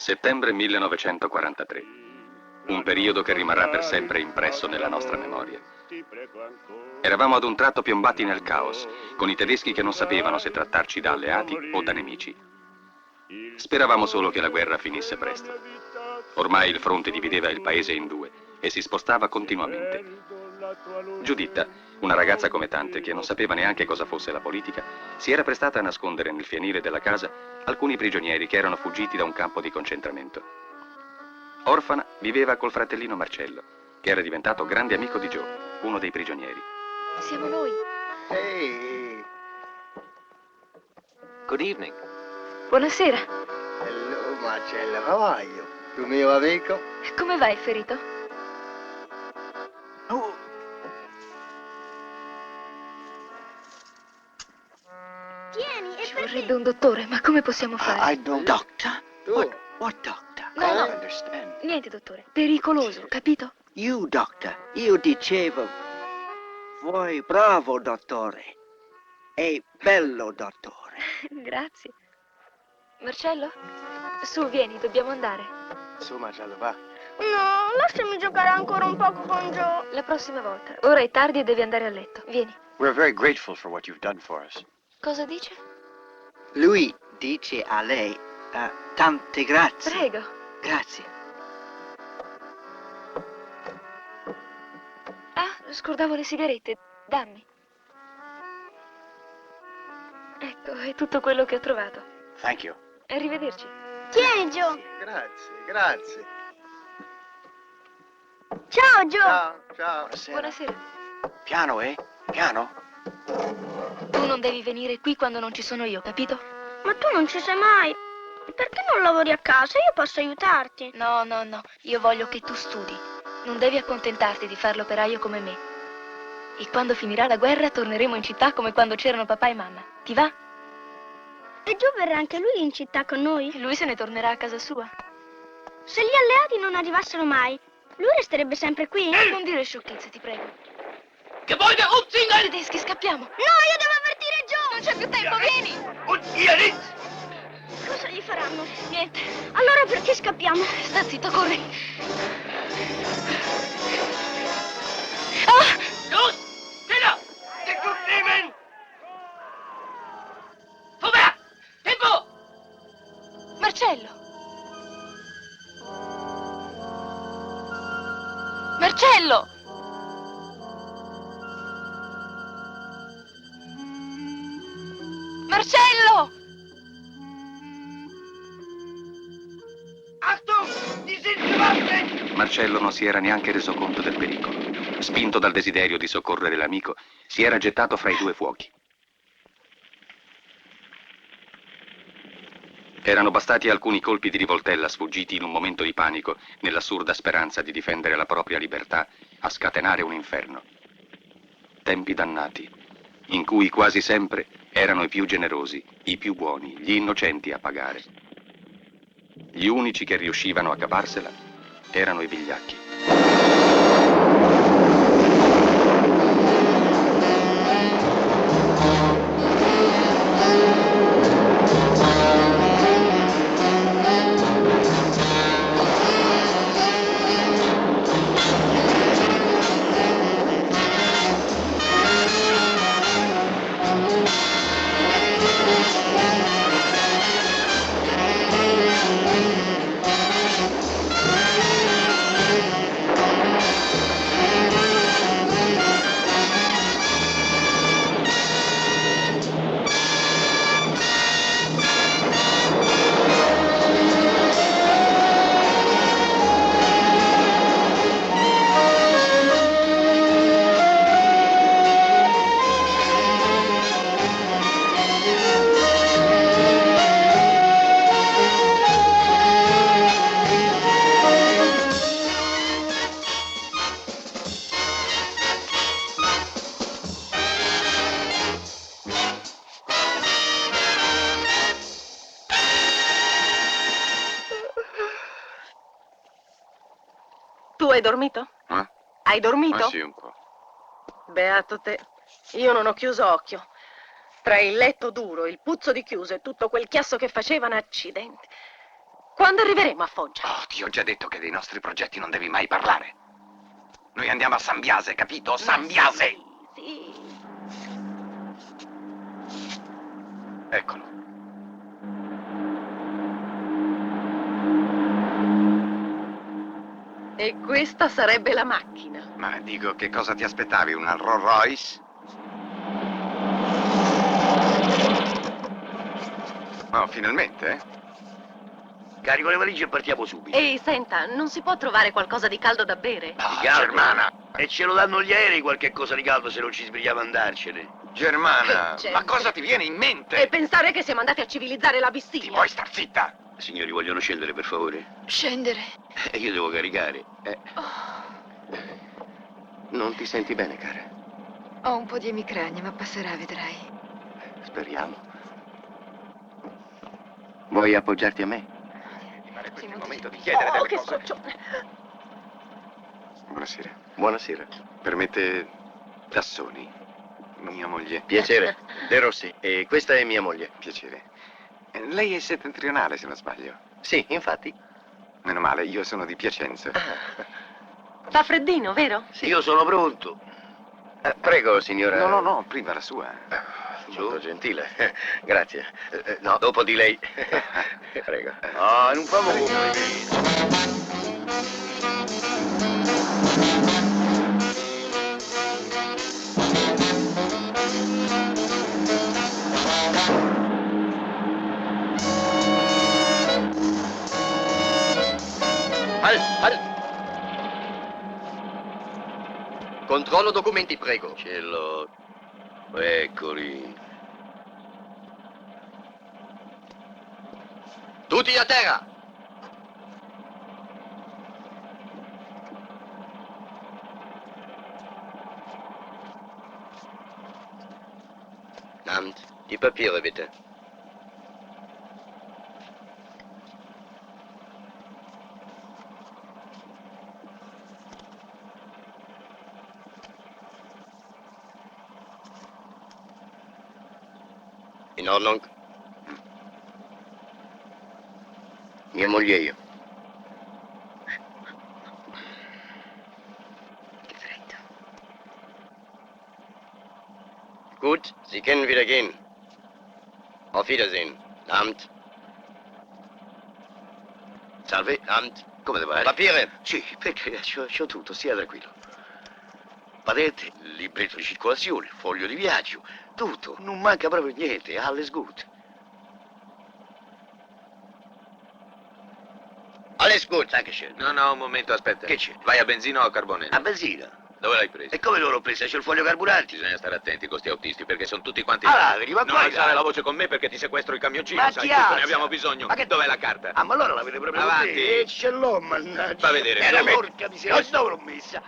Settembre 1943. Un periodo che rimarrà per sempre impresso nella nostra memoria. Eravamo ad un tratto piombati nel caos, con i tedeschi che non sapevano se trattarci da alleati o da nemici. Speravamo solo che la guerra finisse presto. Ormai il fronte divideva il paese in due e si spostava continuamente. Giuditta, una ragazza come tante che non sapeva neanche cosa fosse la politica, si era prestata a nascondere nel fienile della casa alcuni prigionieri che erano fuggiti da un campo di concentramento. Orfana, viveva col fratellino Marcello, che era diventato grande amico di Joe, uno dei prigionieri. Siamo noi. Hey. Good evening. Buonasera. Hello, Marcello. How are you? Tu mio amico? Come va il ferito? Oh. Tieni, Ci vorrebbe un dottore, ma come possiamo fare? I don't... Doctor? Tu? What doctor? No, I no. don't understand. Niente, dottore. Pericoloso, capito? You, doctor. Io dicevo... Voi bravo, dottore. E bello, dottore. Grazie. Marcello? Su, vieni, dobbiamo andare. Su, Marcello, va. No, lasciami giocare ancora un poco con Joe. La prossima volta. Ora è tardi e devi andare a letto. Vieni. We're very grateful for what you've done for us. Cosa dice? Lui dice a lei... tante grazie. Prego. Grazie. Ah, scordavo le sigarette. Dammi. Ecco, è tutto quello che ho trovato. Thank you. Arrivederci. Tieni, Joe. Grazie, grazie. Ciao, Joe. Ciao, ciao. Buonasera. Piano, eh? Piano? Tu non devi venire qui quando non ci sono io, capito? Ma tu non ci sei mai. Perché non lavori a casa? Io posso aiutarti. No, no, no. Io voglio che tu studi. Non devi accontentarti di fare l'operaio come me. E quando finirà la guerra torneremo in città come quando c'erano papà e mamma. Ti va? E Joe verrà anche lui in città con noi? E lui se ne tornerà a casa sua. Se gli alleati non arrivassero mai, lui resterebbe sempre qui? Non dire sciocchezze, ti prego. Che voglio umzingeln! Tedeschi, scappiamo. No, io devo avvertire Joe! Non c'è più tempo, vieni! Und ihr nicht! Cosa gli faranno? Niente. Allora perché scappiamo? Sta zitto, corri. Ah! Los! Schneller! Deckung nehmen! Vorwärts! Tempo! Marcello! Marcello! Marcello! Achtung! Die sind bewaffnet! Marcello non si era neanche reso conto del pericolo. Spinto dal desiderio di soccorrere l'amico, si era gettato fra i due fuochi. Erano bastati alcuni colpi di rivoltella sfuggiti in un momento di panico, nell'assurda speranza di difendere la propria libertà, a scatenare un inferno. Tempi dannati, in cui quasi sempre erano i più generosi, i più buoni, gli innocenti a pagare. Gli unici che riuscivano a cavarsela erano i vigliacchi. Tu hai dormito? Hai dormito? Sì, un po'. Beato te. Io non ho chiuso occhio. Tra il letto duro, il puzzo di chiuso e tutto quel chiasso che facevano, accidenti. Quando arriveremo a Foggia? Oh, ti ho già detto che dei nostri progetti non devi mai parlare. Noi andiamo a San Biase, capito? San Biase! Sì. Eccolo. E questa sarebbe la macchina. Ma dico, che cosa ti aspettavi? Una Rolls Royce? Oh, finalmente, eh? Carico le valigie e partiamo subito. Ehi, senta, non si può trovare qualcosa di caldo da bere? Ah, Caldo. Germana! E ce lo danno gli aerei qualche cosa di caldo se non ci sbrigliamo a andarcene. Germana, Gente. ma cosa ti viene in mente? E pensare che siamo andati a civilizzare l'Abissinia? Ti puoi star zitta? Signori, vogliono scendere, per favore? Scendere. Io devo caricare. Non ti senti bene, cara? Ho un po' di emicrania, ma passerà, vedrai. Speriamo. Vuoi appoggiarti a me? Mi pare questo Sì, il non ti- momento di chiedere delle che cose. scoccione. Buonasera. Buonasera. Permette Tassoni, mia moglie. Piacere. De Rossi. E questa è mia moglie. Piacere. Lei è settentrionale, se non sbaglio. Sì, infatti. Meno male, io sono di Piacenza. Fa freddino, vero? Sì. Io sono pronto. Prego, signora. No, prima la sua. Molto gentile. Grazie. No, dopo di lei. Prego. Ah, non famo come. Controllo documenti, prego. Ce l'ho. Eccoli. Tutti a terra! Amt, die Papiere bitte. In Ordnung? Mia moglie e io. Che freddo. Gut, Sie können wieder gehen. Auf Wiedersehen. Amt. Salve, Amt. Come devo fare? Papiere. Sì, perché c'ho tutto, stia tranquillo. Patente, libretto di circolazione, foglio di viaggio, tutto. Non manca proprio niente, alles gut. Alles gut. Dankeschön. No, un momento, aspetta. Che c'è? Vai a benzina o a carbone? A benzina. Dove l'hai presa? E come non l'ho presa? C'è il foglio carburanti. Bisogna stare attenti con sti autisti perché sono tutti quanti... Ah, vedi, ma non qua- alzare la voce con me perché ti sequestro il camioncino, Ma sai, chi tutto alza? ne abbiamo bisogno. Ma che- Dov'è la carta? Ah, ma allora l'avete proprio con Avanti. te? Ce l'ho, mannaggia. Fa vedere, Era dove? porca miseria, dove l'ho messa?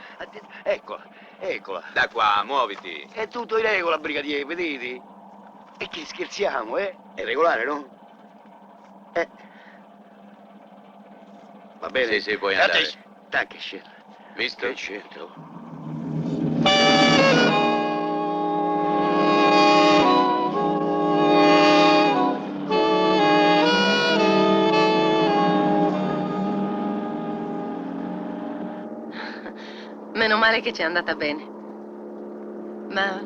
Eccola, eccola. Da qua, muoviti. È tutto in regola, brigadiere, vedete? E che scherziamo, eh? È regolare, no? Va bene? Sì, puoi andare. Dankeschön. Visto? Che c'entro? Meno male che ci è andata bene. Ma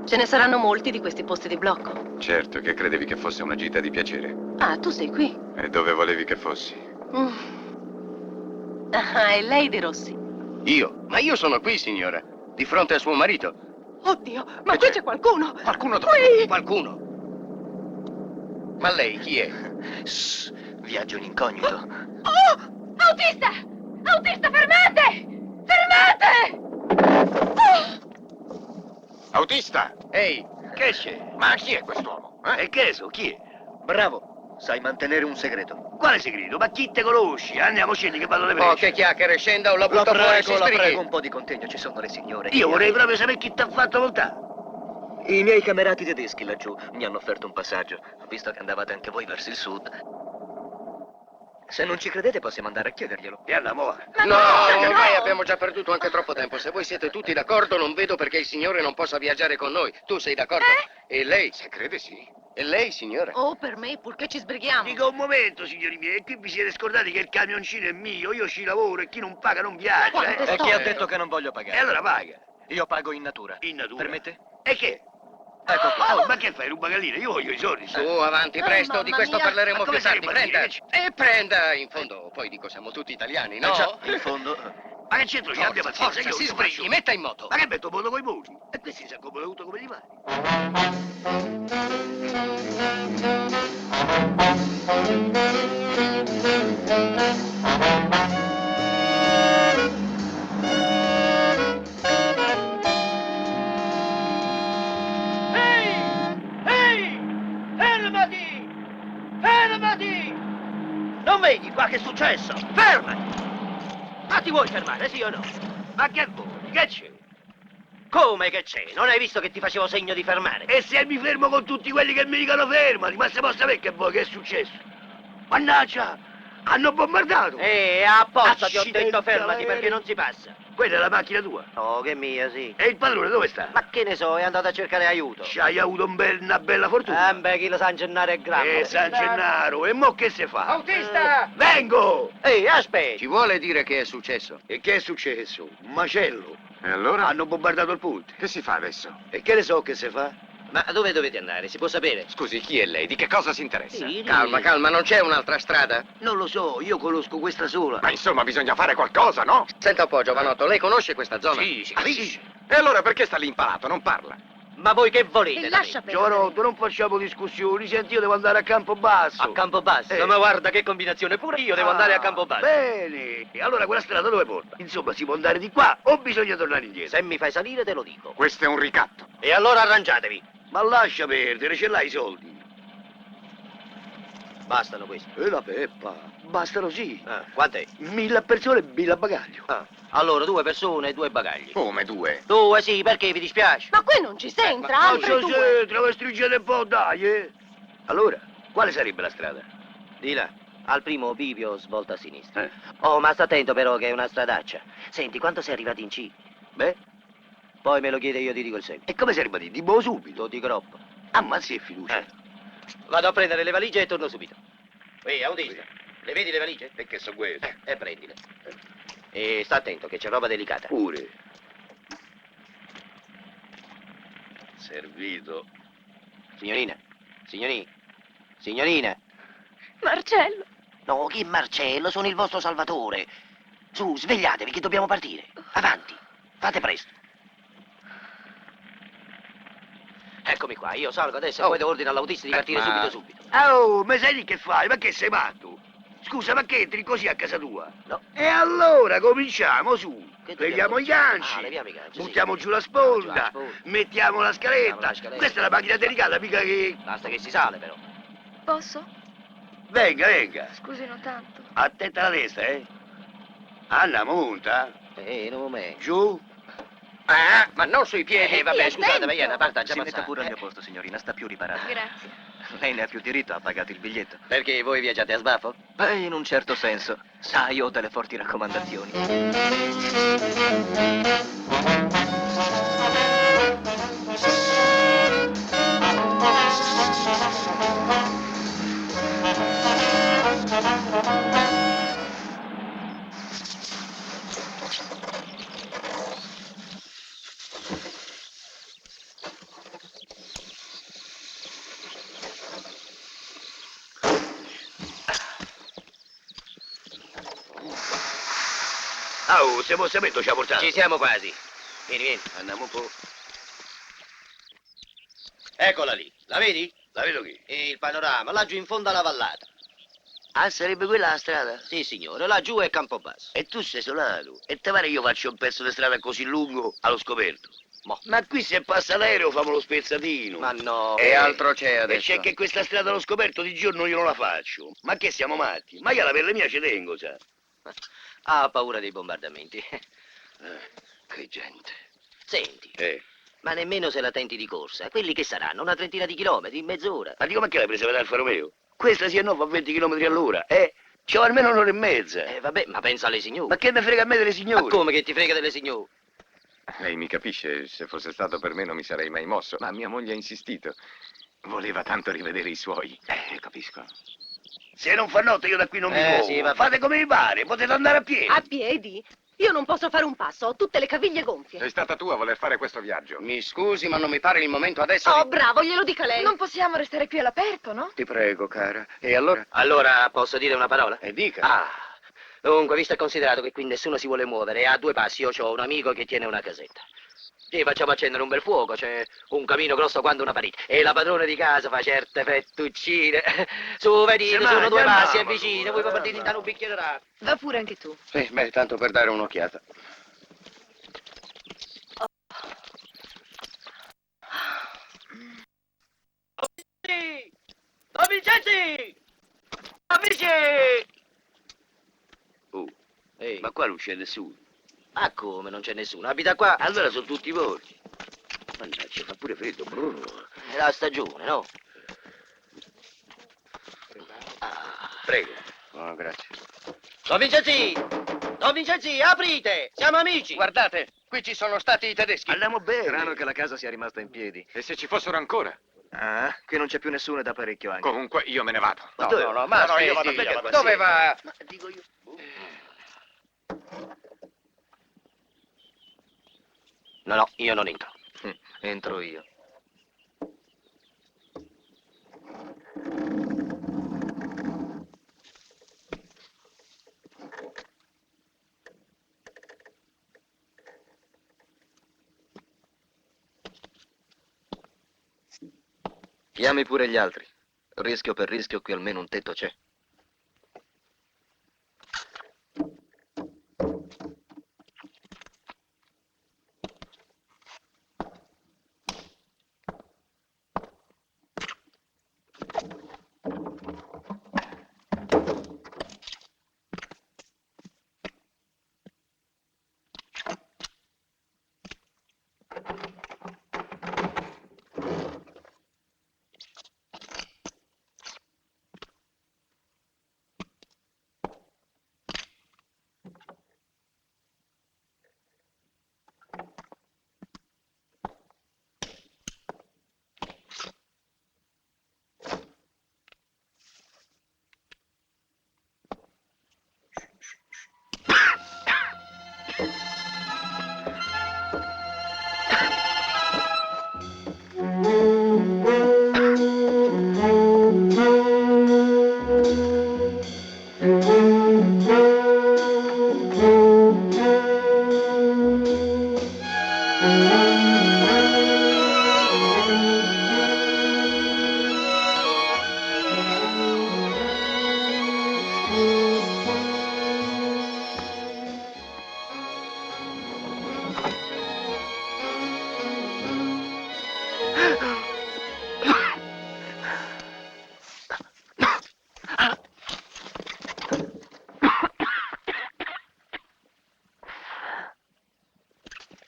ce ne saranno molti di questi posti di blocco. Certo, che credevi che fosse una gita di piacere. Ah, tu sei qui. E dove volevi che fossi? Ah, e lei De Rossi. Io? Ma io sono qui, signora. Di fronte a suo marito. Oddio, ma Che qui c'è? c'è qualcuno! Qualcuno Qui! Qualcuno? Ma lei chi è? Shh, viaggio in incognito. Oh! Autista! Autista, fermate! Fermate! Autista! Ehi, Che c'è? Ma chi è quest'uomo? E che so, chi è? Bravo, sai mantenere un segreto. Quale segreto? Ma chi te conosci? Andiamo, scendi che vado alle oh, prese. che chiacchiere, scenda o la La butto fuori e si prego, la sbrighi. prego, un po' di contegno, ci sono le signore. Io vorrei proprio sapere chi t'ha fatto voltare. I miei camerati tedeschi laggiù mi hanno offerto un passaggio, visto che andavate anche voi verso il sud. Se non ci credete possiamo andare a chiederglielo. E andiamo va. No, ormai abbiamo già perduto anche troppo tempo. Se voi siete tutti d'accordo, non vedo perché il signore non possa viaggiare con noi. Tu sei d'accordo? E lei? Se crede sì. E lei, signora? Oh, per me, purché ci sbrighiamo. Dico un momento, signori miei, qui vi siete scordati che il camioncino è mio, io ci lavoro e chi non paga non viaggia, Quante E chi storie. ha detto che non voglio E pagare? allora paga, Io pago in natura. in natura. Permette? E che? Ecco qua. Oh, ma che fai, ruba galline? Io voglio i soldi. Su, avanti, presto, di mamma questo mia. parleremo Ma come più tardi. sai partire? Prenda. E prenda, in fondo, poi dico, siamo tutti italiani, no? Già, in fondo... Ma che c'entro? Ci abbia Forza, pazienza, forza, io si io sbrighi, faccio- metta in moto. Ma che metto moto coi muri? E questi si accomodano tutto come gli pare. Ehi! Fermati! Fermati! Non vedi qua che è successo? Fermati! Ma ti vuoi fermare, sì o no? Ma che vuoi? Che c'è? Come che c'è? Non hai visto che ti facevo segno di fermare? E se mi fermo con tutti quelli che mi dicono fermati, ma se posso sapere che vuoi, che è successo? Mannaggia! Hanno bombardato! Apposta ti ho Accidenti detto fermati all'aereo. perché non si passa. Quella è la macchina tua. Oh, che mia, sì. E il padrone dove sta? Ma che ne so, è andato a cercare aiuto. Ci hai avuto una bella fortuna. Beh, chi lo San Gennaro è grande. San Gennaro, e mo che si fa? Autista! Vengo! Ehi, aspetti! Ci vuole dire che è successo? E che è successo? Un macello. E allora? Hanno bombardato il ponte. Che si fa adesso? E che ne so che si fa? Ma dove dovete andare? Si può sapere? Scusi, chi è lei? Di che cosa si interessa? Calma, calma, non c'è un'altra strada? Non lo so, io conosco questa sola. Ma insomma, bisogna fare qualcosa, no? Senta un po', giovanotto, lei conosce questa zona? Sì, si Ah, capisce. sì? E allora perché sta lì impalato? Non parla. Ma voi che volete? E da lascia me? perdere. Giovanotto, non facciamo discussioni, senti, io devo andare a Campobasso. A Campobasso? Eh. Ma guarda che combinazione, pure io devo andare a Campobasso. Bene, e allora quella strada dove porta? Insomma, si può andare di qua o bisogna tornare indietro? Se mi fai salire te lo dico. Questo è un ricatto. E allora arrangiatevi. Ma lascia perdere, ce l'hai i soldi. Bastano questi. E la peppa, bastano sì. Quant'è? 1000 persone e 1000 bagaglio. Allora, 2 persone e 2 bagagli. Come due? 2, sì, perché vi dispiace? Ma qui non ci s'entra, Ma altri due. te la stringete un po', dai, eh? Allora, quale sarebbe la strada? Di là. Al primo bivio svolta a sinistra. Eh. Oh, ma sta attento però che è una stradaccia. Senti, quando sei arrivati in C? Beh, Poi me lo chiede e io ti dico il seguito. e come sarebbe di? Di buono subito. Di groppo. Ah, ma sì, è fiducia. Vado a prendere le valigie e torno subito. Ehi, autista, le vedi le valigie? E che so questo? E prendile. E sta attento che c'è roba delicata. Pure. Servito. Signorina, signorina. Marcello, No, che Marcello, sono il vostro salvatore. Su, svegliatevi che dobbiamo partire. Avanti, fate presto. Eccomi qua, io salgo adesso e poi do ordine all'autista di partire ma- subito. Oh, ma sai che fai? Ma che sei matto? Scusa, ma che entri così a casa tua? No. E allora cominciamo su. Che dobbiamo Leviamo i cominciare? ganci. Ah, leviamo i ganci, sì. Buttiamo giù la Buttiamo giù sponda. la sponda. Mettiamo la scaletta. Mettiamo la scaletta. Questa è la macchina delicata, mica che. Basta che si sale però. posso? Venga, venga. Scusino tanto. Attenta alla destra, eh. Anna, monta. Un momento. Giù. Ma non sui piedi. Vabbè, Sì, scusate, attento. ma ieri una parte ha già Si metta passato. pure al mio posto, signorina, sta più riparata. Grazie. Lei ne ha più diritto, ha pagato il biglietto. Perché voi viaggiate a sbaffo? Beh, in un certo senso. Sai, ho delle forti raccomandazioni. Oh, se può sapere, ci ha portato. Ci siamo quasi. Vieni, vieni. Andiamo un po'. Eccola lì. La vedi? La vedo qui. E il panorama, laggiù in fondo alla vallata. Ah, sarebbe quella la strada? Sì, signore, laggiù è Campobasso. E tu sei solato. E te pare io faccio un pezzo di strada così lungo allo scoperto? Ma qui se passa l'aereo famo lo spezzatino. Ma no. E altro c'è E adesso? c'è che questa strada allo scoperto di giorno io non la faccio. Ma che siamo matti? Ma io alla pelle mia ci tengo, sa? Ha paura dei bombardamenti. Che gente. Senti, Eh. ma nemmeno se la tenti di corsa. Quelli che saranno una trentina di chilometri, in mezz'ora. Ma dico, ma che l'hai presa per Alfa Romeo? Questa sia no va a 20 km all'ora, eh? Ci va almeno un'ora e mezza. Vabbè, ma pensa alle signore. Ma che ne frega a me delle Ma signore? come che ti frega delle signore? Lei mi capisce, se fosse stato per me non mi sarei mai mosso, ma mia moglie ha insistito. Voleva tanto rivedere i suoi. Capisco. Se non fa notte io da qui non mi muovo. Sì, va Fate come vi pare, potete andare a piedi. A piedi? Io non posso fare un passo, ho tutte le caviglie gonfie. Sei stata tu a voler fare questo viaggio. Mi scusi, ma non mi pare il momento adesso Oh, di... bravo, glielo dica lei. Non possiamo restare qui all'aperto, no? Ti prego, cara. E allora? Allora, posso dire una parola? E dica. Ah, dunque, visto e considerato che qui nessuno si vuole muovere, a due passi io ho un amico che tiene una casetta. Sì, facciamo accendere un bel fuoco, c'è un camino grosso quanto una parete. E la padrona di casa fa certe fettuccine. Su, vedi, sono due passi, è vicino, voi partire in un bicchiere d'acqua. Va pure anche tu. Sì, beh, tanto per dare un'occhiata. Don Vincenzi! Don Vincenzi! Ehi. Ma qua non c'è nessuno. Ma come non c'è nessuno? Abita qua? Allora sono tutti morti. Mannaggia, fa pure freddo, Bruno. È la stagione, no? Prego. Oh, grazie. Don Vincenzi! Don Vincenzi, aprite! Siamo amici! Guardate, qui ci sono stati i tedeschi. Andiamo bene. Strano che la casa sia rimasta in piedi. E se ci fossero ancora? Ah, qui non c'è più nessuno da parecchio anche. Comunque io me ne vado. No, ma No, io vado aspetti, via, vado dove via. va? Ma dico io. No, io non entro. Entro io. Chiami pure gli altri. Rischio per rischio, qui almeno un tetto c'è.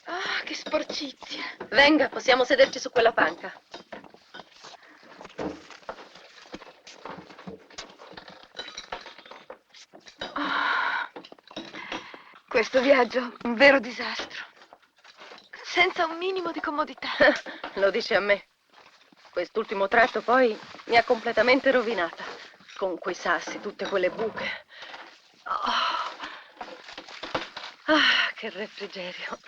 Ah, che sporcizia. Venga, possiamo sederci su quella panca. Questo viaggio, un vero disastro. Senza un minimo di comodità. Lo dice a me. Quest'ultimo tratto poi mi ha completamente rovinata. Con quei sassi, tutte quelle buche. Che refrigerio.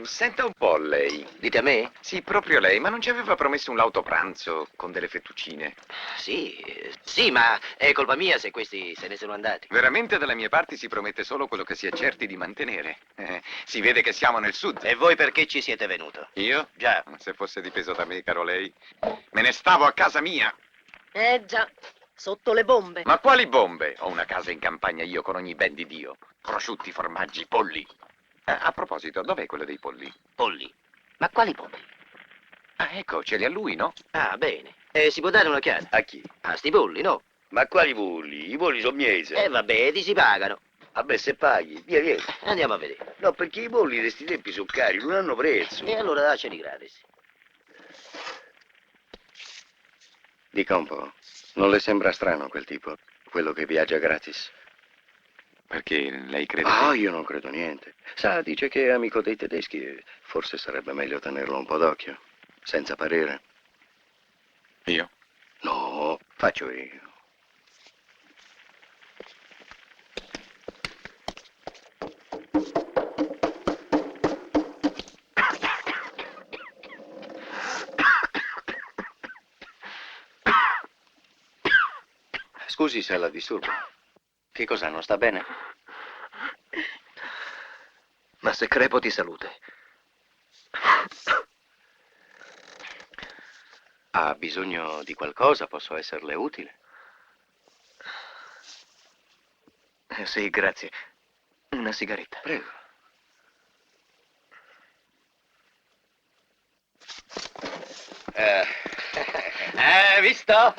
Senta un po' lei. Dite a me? Sì, proprio lei, ma non ci aveva promesso un lauto pranzo con delle fettuccine? Sì, ma è colpa mia se questi se ne sono andati. Veramente dalle mie parti si promette solo quello che si è certi di mantenere. Si vede che siamo nel sud. E voi perché ci siete venuto? Io? Già. Se fosse dipeso da me, caro lei, me ne stavo a casa mia. Già, sotto le bombe. Ma quali bombe? Ho una casa in campagna io con ogni ben di Dio. Prosciutti, formaggi, polli. A proposito, dov'è quello dei polli? Polli. Ma quali polli? Ah, ecco, ce li ha lui, no? Ah, bene. E si può dare un'occhiata? A chi? A sti polli, no? Ma quali polli? I polli sono miei, sai. Vabbè, ti si pagano. Vabbè, se paghi, vieni. Andiamo a vedere. No, perché i polli di sti tempi sono cari, non hanno prezzo. E allora daceli gratis. Dica un po', non le sembra strano quel tipo? Quello che viaggia gratis? Perché lei crede Ah, io non credo niente. Sa, dice che è amico dei tedeschi e forse sarebbe meglio tenerlo un po' d'occhio, senza parere. Io? No, faccio io. Scusi se la disturbo. Che cos'ha, non sta bene? Ma se crepo di salute. Ha bisogno di qualcosa? Posso esserle utile? Sì, grazie. Una sigaretta. Prego. Visto?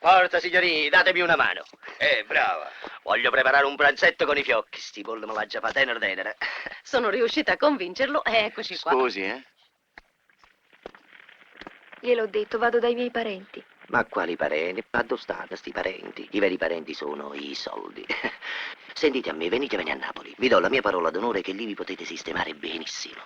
Forza, signorini, datemi una mano. Brava. Voglio preparare un pranzetto con i fiocchi. Sti polli me l'ha già fa tenere. Sono riuscita a convincerlo e eccoci qua. Scusi, Gliel'ho detto, vado dai miei parenti. Ma quali parenti? Ma dove stanno sti parenti? I veri parenti sono i soldi. Sentite a me, venitevene a Napoli. Vi do la mia parola d'onore che lì vi potete sistemare benissimo.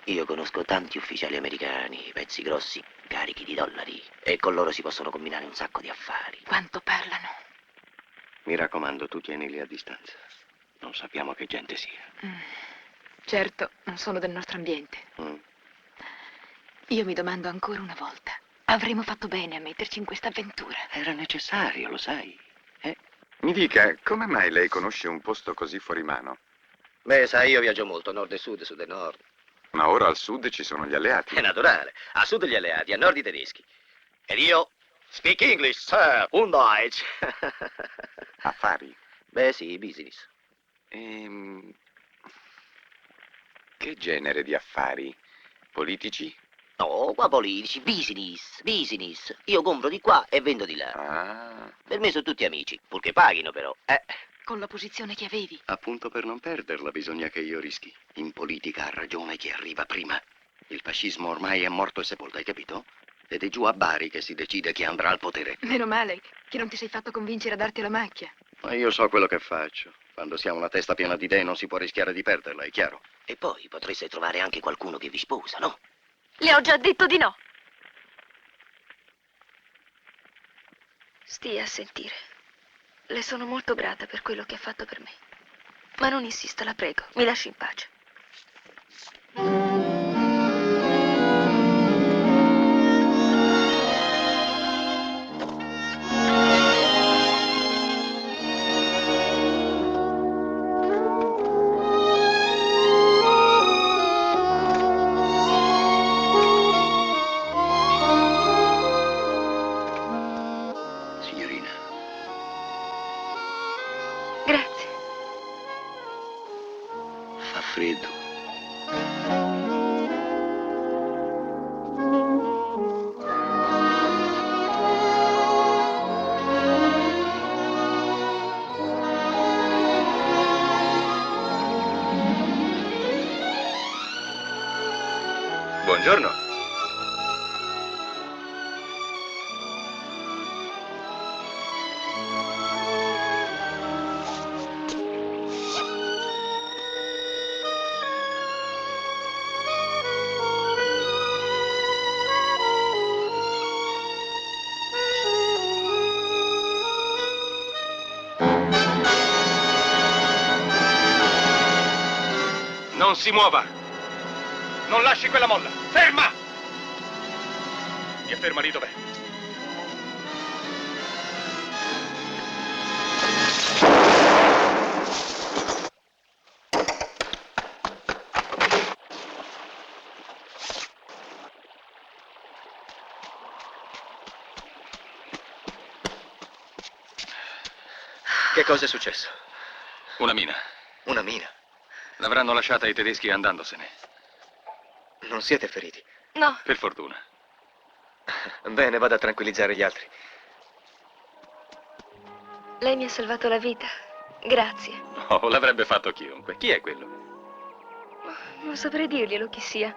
Io conosco tanti ufficiali americani, pezzi grossi, carichi di dollari, e con loro si possono combinare un sacco di affari. Quanto parlano. Mi raccomando, tu tienili a distanza. Non sappiamo che gente sia. Certo, non sono del nostro ambiente. Mm. Io mi domando ancora una volta. Avremmo fatto bene a metterci in questa avventura. Era necessario, lo sai. Mi dica, come mai lei conosce un posto così fuori mano? Beh, sai, io viaggio molto, nord e sud, sud e nord. Ma ora al sud ci sono gli alleati. È naturale. A sud gli alleati, a nord i tedeschi. Ed io speak English, sir, und Deutsch. Affari. Beh, sì, business. Che genere di affari? Politici? No, qua politici, business. Io compro di qua e vendo di là. Ah, Per me sono tutti amici, purché paghino però. Con la posizione che avevi. Appunto per non perderla bisogna che io rischi. In politica ha ragione chi arriva prima. Il fascismo ormai è morto e sepolto, hai capito? Ed è giù a Bari che si decide chi andrà al potere. Meno male che non ti sei fatto convincere a darti la macchia. Ma io so quello che faccio. Quando si ha una testa piena di idee non si può rischiare di perderla, è chiaro? E poi potreste trovare anche qualcuno che vi sposa, no? Le ho già detto di no. Stia a sentire. Le sono molto grata per quello che ha fatto per me. Ma non insista, la prego. Mi lasci in pace. Signorina, Grazie. fa freddo. Buongiorno. Non si muova! Non lasci quella molla! Ferma! Mi afferma lì dov'è? Che cosa è successo? Una mina. Una mina. L'avranno lasciata i tedeschi andandosene. Non siete feriti? No, Per fortuna. Bene, vado a tranquillizzare gli altri. lei mi ha salvato la vita. Grazie. Oh, l'avrebbe fatto chiunque. Chi è quello? Non saprei dirglielo chi sia.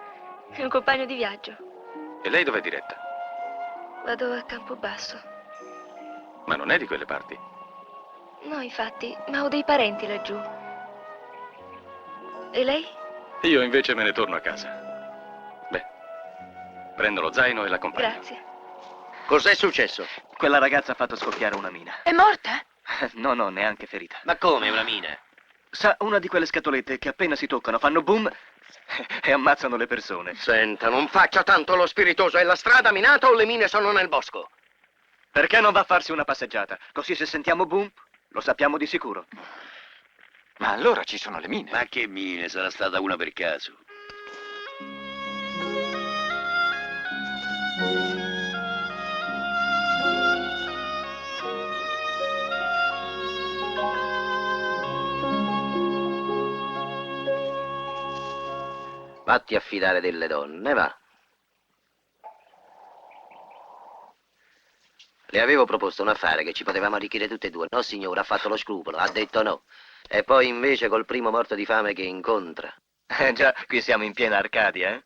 È un compagno di viaggio. E lei dov'è diretta? Vado a Campobasso. Ma non è di quelle parti. No, infatti, ma ho dei parenti laggiù. E lei? Io invece me ne torno a casa. Beh, Prendo lo zaino e l'accompagno. Grazie. Cos'è successo? Quella ragazza ha fatto scoppiare una mina. È morta? No, no, neanche ferita. Ma come una mina? Sa, una di quelle scatolette che appena si toccano fanno boom e ammazzano le persone. Senta, non faccia tanto lo spiritoso. È la strada minata o le mine sono nel bosco? Perché non va a farsi una passeggiata? Così se sentiamo boom, lo sappiamo di sicuro. Ma allora ci sono le mine. Ma che mine, sarà stata una per caso. Vatti a fidare delle donne, va. Le avevo proposto un affare che ci potevamo arricchire tutte e due. No, signore, ha fatto lo scrupolo, ha detto no. E poi invece col primo morto di fame che incontra. Già, qui siamo in piena Arcadia, eh?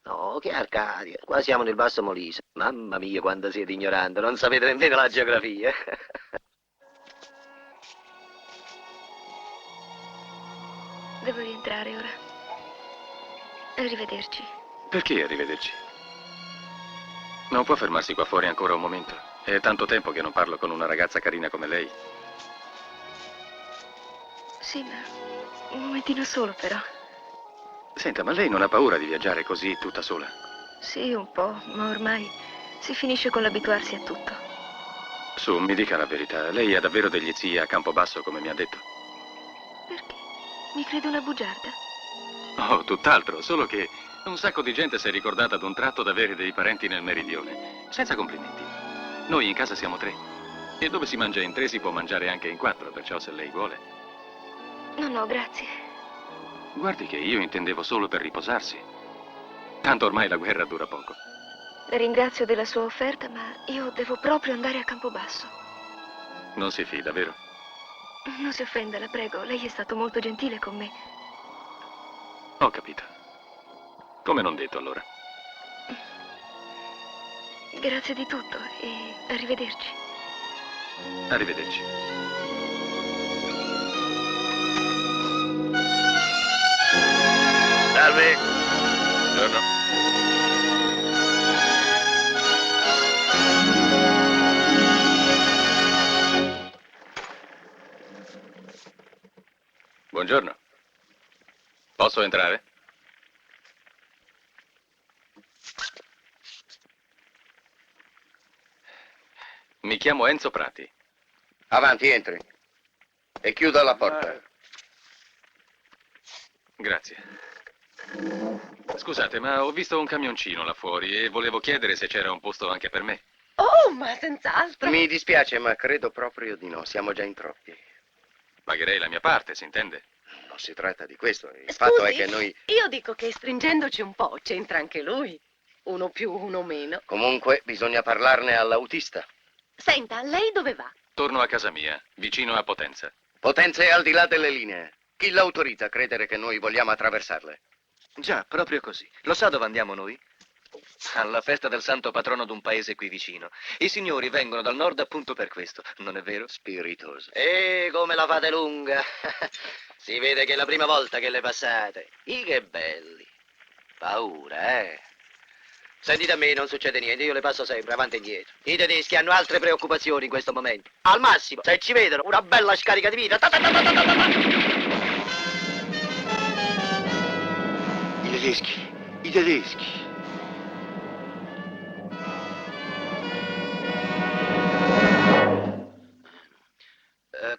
No, che Arcadia, qua siamo nel Basso Molise. Mamma mia, quando siete ignoranti, non sapete nemmeno la geografia. Devo rientrare ora. Arrivederci. Perché arrivederci? Non può fermarsi qua fuori ancora un momento? È tanto tempo che non parlo con una ragazza carina come lei. Sì, ma un momentino solo, però. Senta, ma lei non ha paura di viaggiare così tutta sola? Sì, un po', ma ormai si finisce con l'abituarsi a tutto. Su, mi dica la verità. Lei ha davvero degli zii a Campobasso, come mi ha detto? Perché? Mi crede una bugiarda? Oh, tutt'altro, solo che un sacco di gente si è ricordata d'un tratto d'avere dei parenti nel meridione. Senza complimenti. Noi in casa siamo 3. E dove si mangia in 3 si può mangiare anche in 4, perciò se lei vuole. No, no, grazie. Guardi che io intendevo solo per riposarsi. Tanto ormai la guerra dura poco. La ringrazio della sua offerta, ma io devo proprio andare a Campobasso. Non si fida, vero? Non si offenda, la prego. Lei è stato molto gentile con me. Ho capito. Come non detto allora. Grazie di tutto e arrivederci. Arrivederci. Salve. Buongiorno. Buongiorno. Posso entrare? Mi chiamo Enzo Prati. Avanti, entri. E chiuda la porta. Grazie. Scusate, ma ho visto un camioncino là fuori e volevo chiedere se c'era un posto anche per me. Oh, ma senz'altro. Mi dispiace, ma credo proprio di no. Siamo già in troppi. Pagherei la mia parte, si intende? Non si tratta di questo. Il fatto è Scusi, che noi... io dico che stringendoci un po' c'entra anche lui. Uno più, uno meno. Comunque, bisogna parlarne all'autista. Senta, lei dove va? Torno a casa mia, vicino a Potenza. Potenza è al di là delle linee. Chi l'autorizza a credere che noi vogliamo attraversarle? Già, proprio così. Lo sa dove andiamo noi? Alla festa del santo patrono d'un paese qui vicino. I signori vengono dal nord appunto per questo, non è vero? Spiritoso. E come la fate lunga? Si vede che è la prima volta che le passate. Che belli. Paura, eh? Sentite a me, non succede niente, io le passo sempre, avanti e indietro. I tedeschi hanno altre preoccupazioni in questo momento. Al massimo, se ci vedono, una bella scarica di vita. I tedeschi, i tedeschi.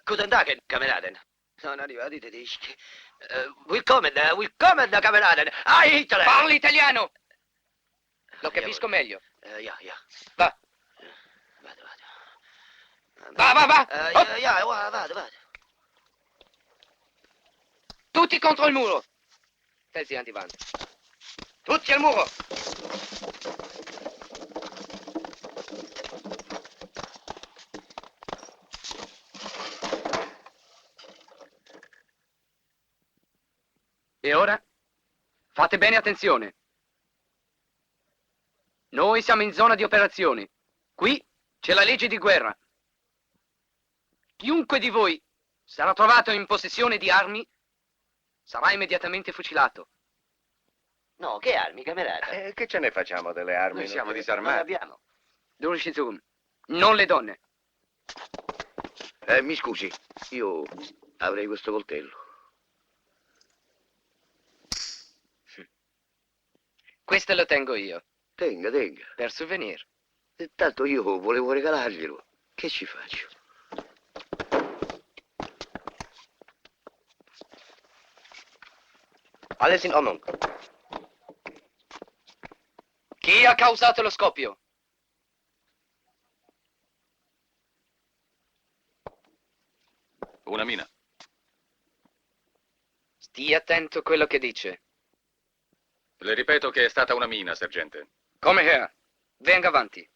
Guten Tag, Kameraden. Sono arrivati i tedeschi. Willkommen, Kameraden. Ah, Hitler! Parli italiano! Lo Andiamo. capisco meglio. Ja. Va, Vado. va! Oh, Vado. tutti contro il muro! Testi avanti. Tutti al muro! E ora? Fate bene attenzione. Noi siamo in zona di operazioni. Qui c'è la legge di guerra. Chiunque di voi sarà trovato in possessione di armi sarà immediatamente fucilato. No, che armi, camerata? Che ce ne facciamo delle armi? Noi siamo Non disarmati. abbiamo. Dulcizun, non le donne. Mi scusi, io avrei questo coltello. Questo lo tengo io, Tenga, tenga. per souvenir. Tanto io volevo regalarglielo. Che ci faccio? Alles in Ordnung. Chi ha causato lo scoppio? Una mina. Stia attento a quello che dice. Le ripeto che è stata una mina, sergente. Come her? Venga avanti.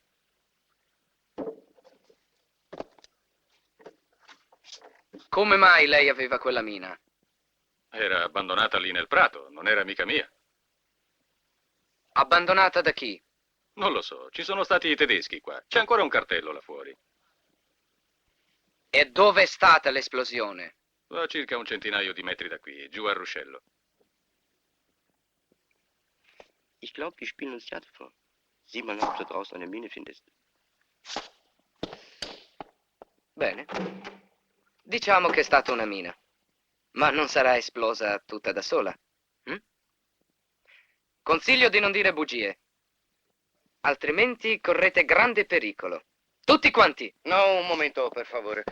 Come mai lei aveva quella mina? Era abbandonata lì nel prato, non era mica mia. Abbandonata da chi? Non lo so, ci sono stati i tedeschi qua. C'è ancora un cartello là fuori. E dove è stata l'esplosione? A circa un centinaio di metri da qui, giù al ruscello. Ich glaube, die spielen uns Theater vor. Sieh mal nach, ob du draußen eine Mine findest. Bene. Diciamo che è stata una mina. Ma non sarà esplosa tutta da sola. hm? Consiglio di non dire bugie. Altrimenti correte grande pericolo. Tutti quanti. No, un momento, per favore.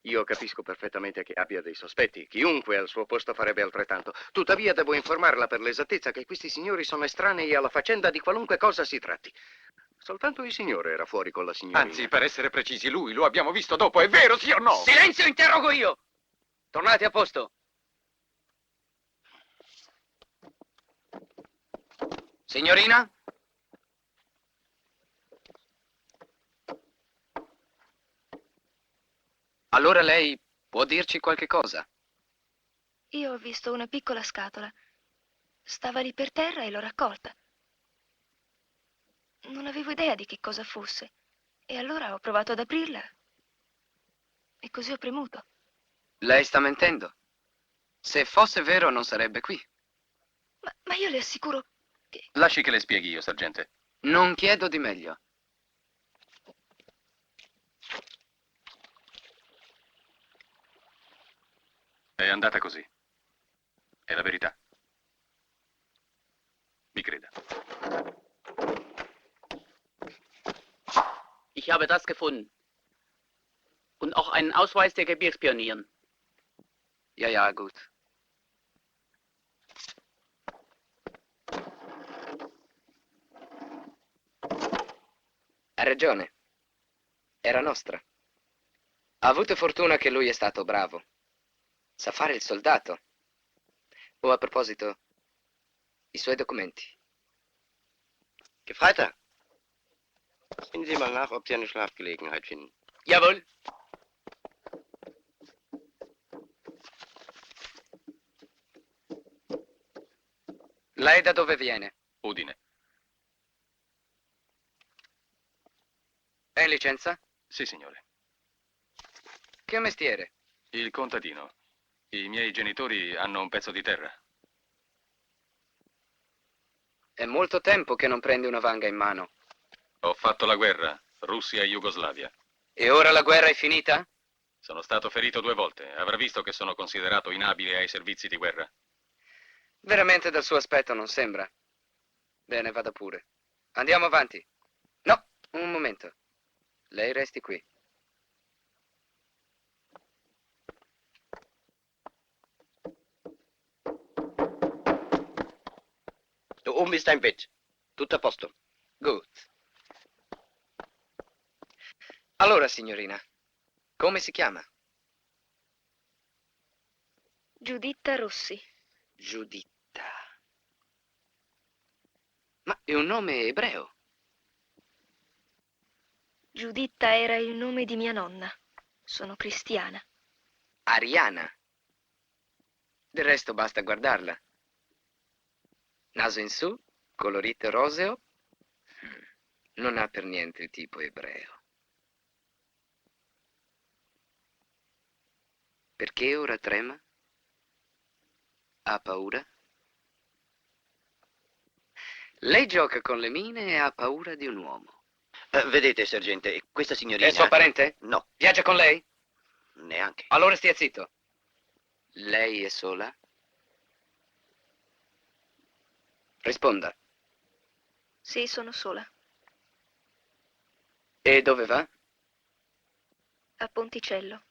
Io capisco perfettamente che abbia dei sospetti. Chiunque al suo posto farebbe altrettanto. Tuttavia devo informarla per l'esattezza che questi signori sono estranei alla faccenda di qualunque cosa si tratti. Soltanto il signore era fuori con la signorina. Anzi, per essere precisi, lui lo abbiamo visto dopo, è vero, sì o no? Silenzio, interrogo io! Tornate a posto. Signorina? Allora lei può dirci qualche cosa? Io ho visto una piccola scatola. Stava lì per terra e l'ho raccolta. Non avevo idea di che cosa fosse. E allora ho provato ad aprirla. E così ho premuto. Lei sta mentendo. Se fosse vero non sarebbe qui. Ma io le assicuro che... Lasci che le spieghi io, sergente. Non chiedo di meglio. È andata così. È la verità. Mi creda. Ich habe das gefunden. Und auch einen Ausweis der Gebirgspionieren. Ja, ja, gut. Ha ragione. Era nostra. Ha avuto fortuna che lui è stato bravo. Sa fare il soldato. Oh, a proposito, i suoi documenti. Gefreiter, sehen Sie mal nach, ob Sie eine Schlafgelegenheit finden. Jawohl. Lei da dove viene? Udine. È in licenza? Sì, signore. Che mestiere? Il contadino. I miei genitori hanno un pezzo di terra. È molto tempo che non prendi una vanga in mano. Ho fatto la guerra, Russia e Jugoslavia. E ora la guerra è finita? Sono stato ferito 2 volte. Avrà visto che sono considerato inabile ai servizi di guerra. Veramente dal suo aspetto non sembra. Bene, vada pure. Andiamo avanti. No, un momento. Lei resti qui. Da oben ist dein Bett. Tutto a posto. Good. Allora, signorina, come si chiama? Giuditta Rossi. Giuditta. Ma è un nome ebreo. Giuditta era il nome di mia nonna. Sono cristiana. Ariana. Del resto basta guardarla. Naso in su, colorito roseo. Non ha per niente il tipo ebreo. Perché ora trema? Ha paura? Lei gioca con le mine e ha paura di un uomo. Vedete, sergente, questa signorina... È suo parente? No, Viaggia con lei? neanche. Allora stia zitto. Lei è sola? Risponda. Sì, sono sola. E dove va? A Ponticello.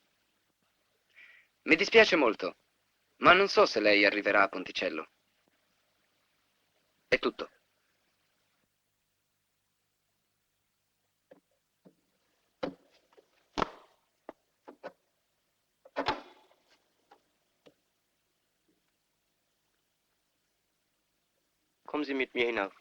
Mi dispiace molto, ma non so se lei arriverà a Ponticello. È tutto. Kommen Sie mit mir hinauf.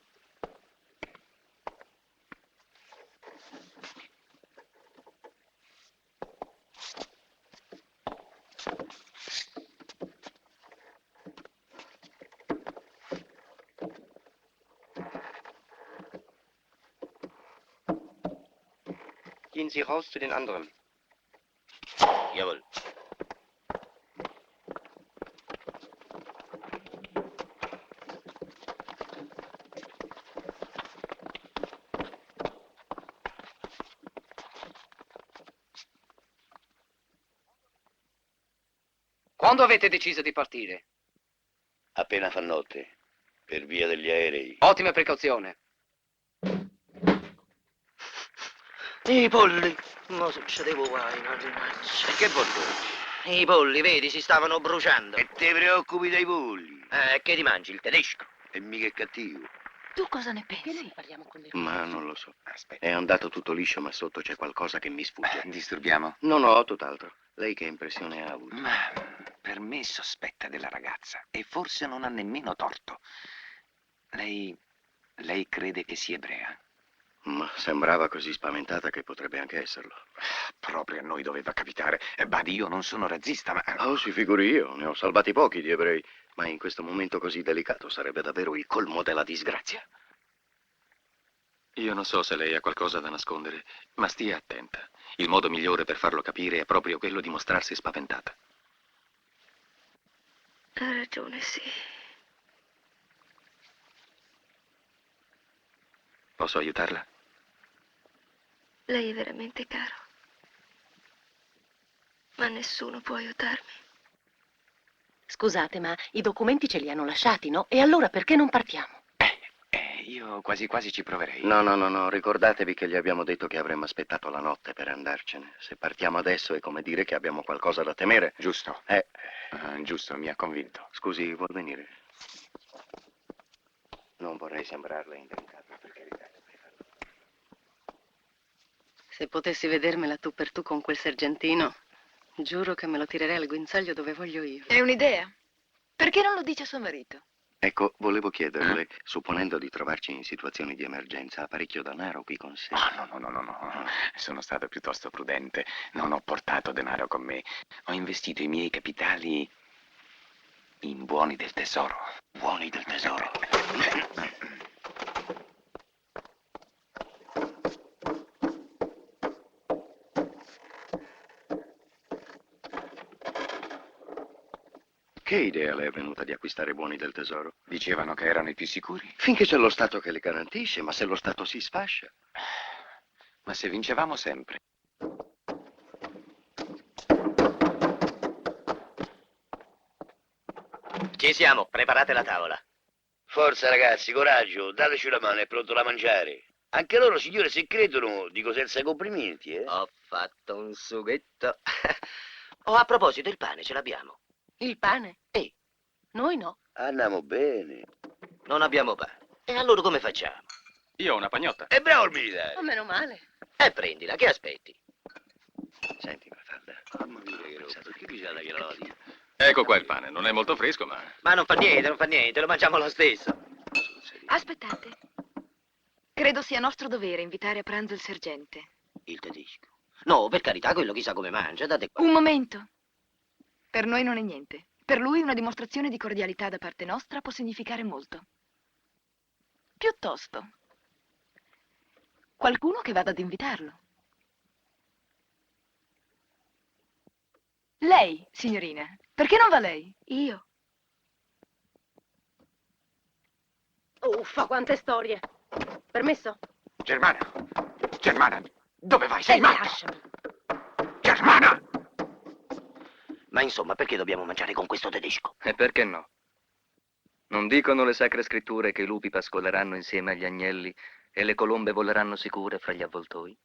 Gehen Sie raus zu den anderen. Jawohl. Quando avete deciso di partire? Appena fa notte, per via degli aerei. Ottima precauzione. I polli. Non succedevo guai, mannaggia. E che vuol dire? I polli, vedi, si stavano bruciando. E te preoccupi dei polli? Che ti mangi, il tedesco? E mica è cattivo. Tu cosa ne pensi? Parliamo con le Ma non lo so. Aspetta, È andato tutto liscio, ma sotto c'è qualcosa che mi sfugge. disturbiamo? No, no, tutt'altro. Lei che impressione ha avuto? Ma per me sospetta della ragazza e forse non ha nemmeno torto. Lei crede che sia ebrea? Ma sembrava così spaventata che potrebbe anche esserlo. Proprio a noi doveva capitare. Badi, io non sono razzista, ma... Oh, si figuri io, ne ho salvati pochi di ebrei. Ma in questo momento così delicato sarebbe davvero il colmo della disgrazia. Io non so se lei ha qualcosa da nascondere, ma stia attenta. Il modo migliore per farlo capire è proprio quello di mostrarsi spaventata. Ha ragione, sì. Posso aiutarla? Lei è veramente caro. Ma nessuno può aiutarmi. Scusate, ma i documenti ce li hanno lasciati, no? E allora perché non partiamo? Io quasi quasi ci proverei. No, no, no, no, ricordatevi che gli abbiamo detto che avremmo aspettato la notte per andarcene. Se partiamo adesso è come dire che abbiamo qualcosa da temere. Giusto. Giusto, mi ha convinto. Scusi, vuol venire? Non vorrei sembrarle indelicato, per carità. Se potessi vedermela tu per tu con quel sergentino, giuro che me lo tirerei al guinzaglio dove voglio io. È un'idea. Perché non lo dice a suo marito? Ecco, volevo chiederle, supponendo di trovarci in situazioni di emergenza, ha parecchio denaro qui con sé? No. Sono stato piuttosto prudente. Non ho portato denaro con me. Ho investito i miei capitali in buoni del tesoro. Buoni del tesoro. Che idea le è venuta di acquistare buoni del tesoro? Dicevano che erano i più sicuri. Finché c'è lo Stato che li garantisce, ma se lo Stato si sfascia... Ma se vincevamo sempre. Ci siamo, preparate la tavola. Forza ragazzi, coraggio, dateci una mano, è pronto da mangiare. Anche loro, signore, se credono, dico senza complimenti, eh? Ho fatto un sughetto. Oh, a proposito, il pane ce l'abbiamo. Il pane? Noi no. Andiamo bene. Non abbiamo pane. E allora come facciamo? Io ho una pagnotta. È bravo il militare. Ma meno male. Prendila, che aspetti? Senti, Mafalda. Mamma mia, che roba, che bisogna che la lodi? Ecco qua il pane, non è molto fresco, ma... Ma non fa niente, lo mangiamo lo stesso. Aspettate. Credo sia nostro dovere invitare a pranzo il sergente. Il tedesco. No, per carità, quello chissà come mangia, date qua. Un momento. Per noi non è niente. Per lui una dimostrazione di cordialità da parte nostra può significare molto. Piuttosto, qualcuno che vada ad invitarlo. Lei, signorina, perché non va lei? Io? Uffa, quante storie. Permesso? Germana! Germana! Dove vai? Sei matta! Lasciami. Germana! Ma insomma, perché dobbiamo mangiare con questo tedesco? E perché no? Non dicono le sacre scritture che i lupi pascoleranno insieme agli agnelli e le colombe voleranno sicure fra gli avvoltoi?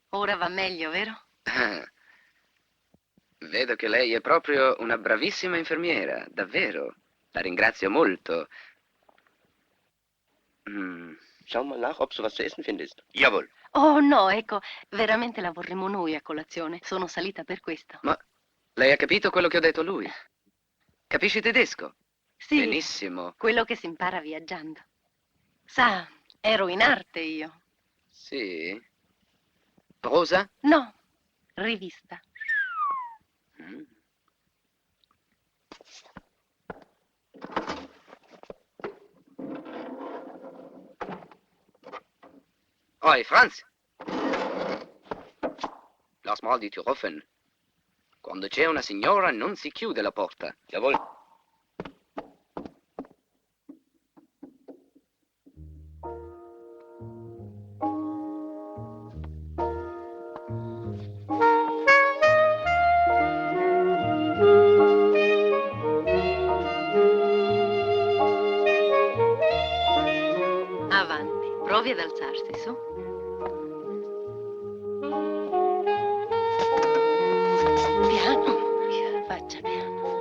Ora va meglio, vero? Ah, vedo che lei è proprio una bravissima infermiera, davvero. La ringrazio molto. Schau mal nach, ob du was zu essen findest. Jawohl. Oh no, ecco, veramente la vorremmo noi a colazione. Sono salita per questo. Ma lei ha capito quello che ho detto a lui? Capisci tedesco? Sì, Benissimo. quello che si impara viaggiando. Sa, ero in arte io. Sì? Prosa? No, rivista. Mm. Oi, Franz! Lass mal die Tür offen. Quando c'è una signora non si chiude la porta. Jawohl. Avanti, provi ad alzarsi, su. Piano, faccia piano.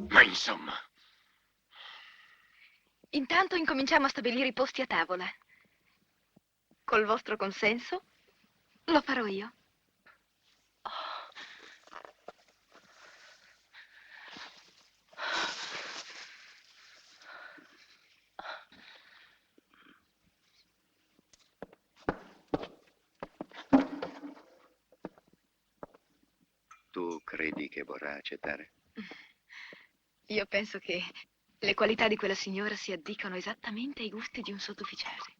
Ma insomma, Intanto incominciamo a stabilire i posti a tavola. Col vostro consenso, lo farò io. Tu credi che vorrà accettare? Io penso che le qualità di quella signora si addicano esattamente ai gusti di un sottufficiale.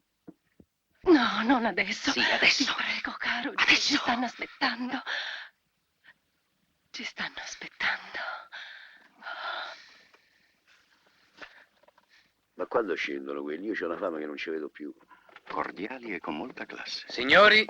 No, non adesso. Sì, adesso. Ti prego, caro. Adesso. Ci stanno aspettando. Ci stanno aspettando. Ma quando scendono quelli? Io c'ho una fama che non ci vedo più. Cordiali e con molta classe. Signori,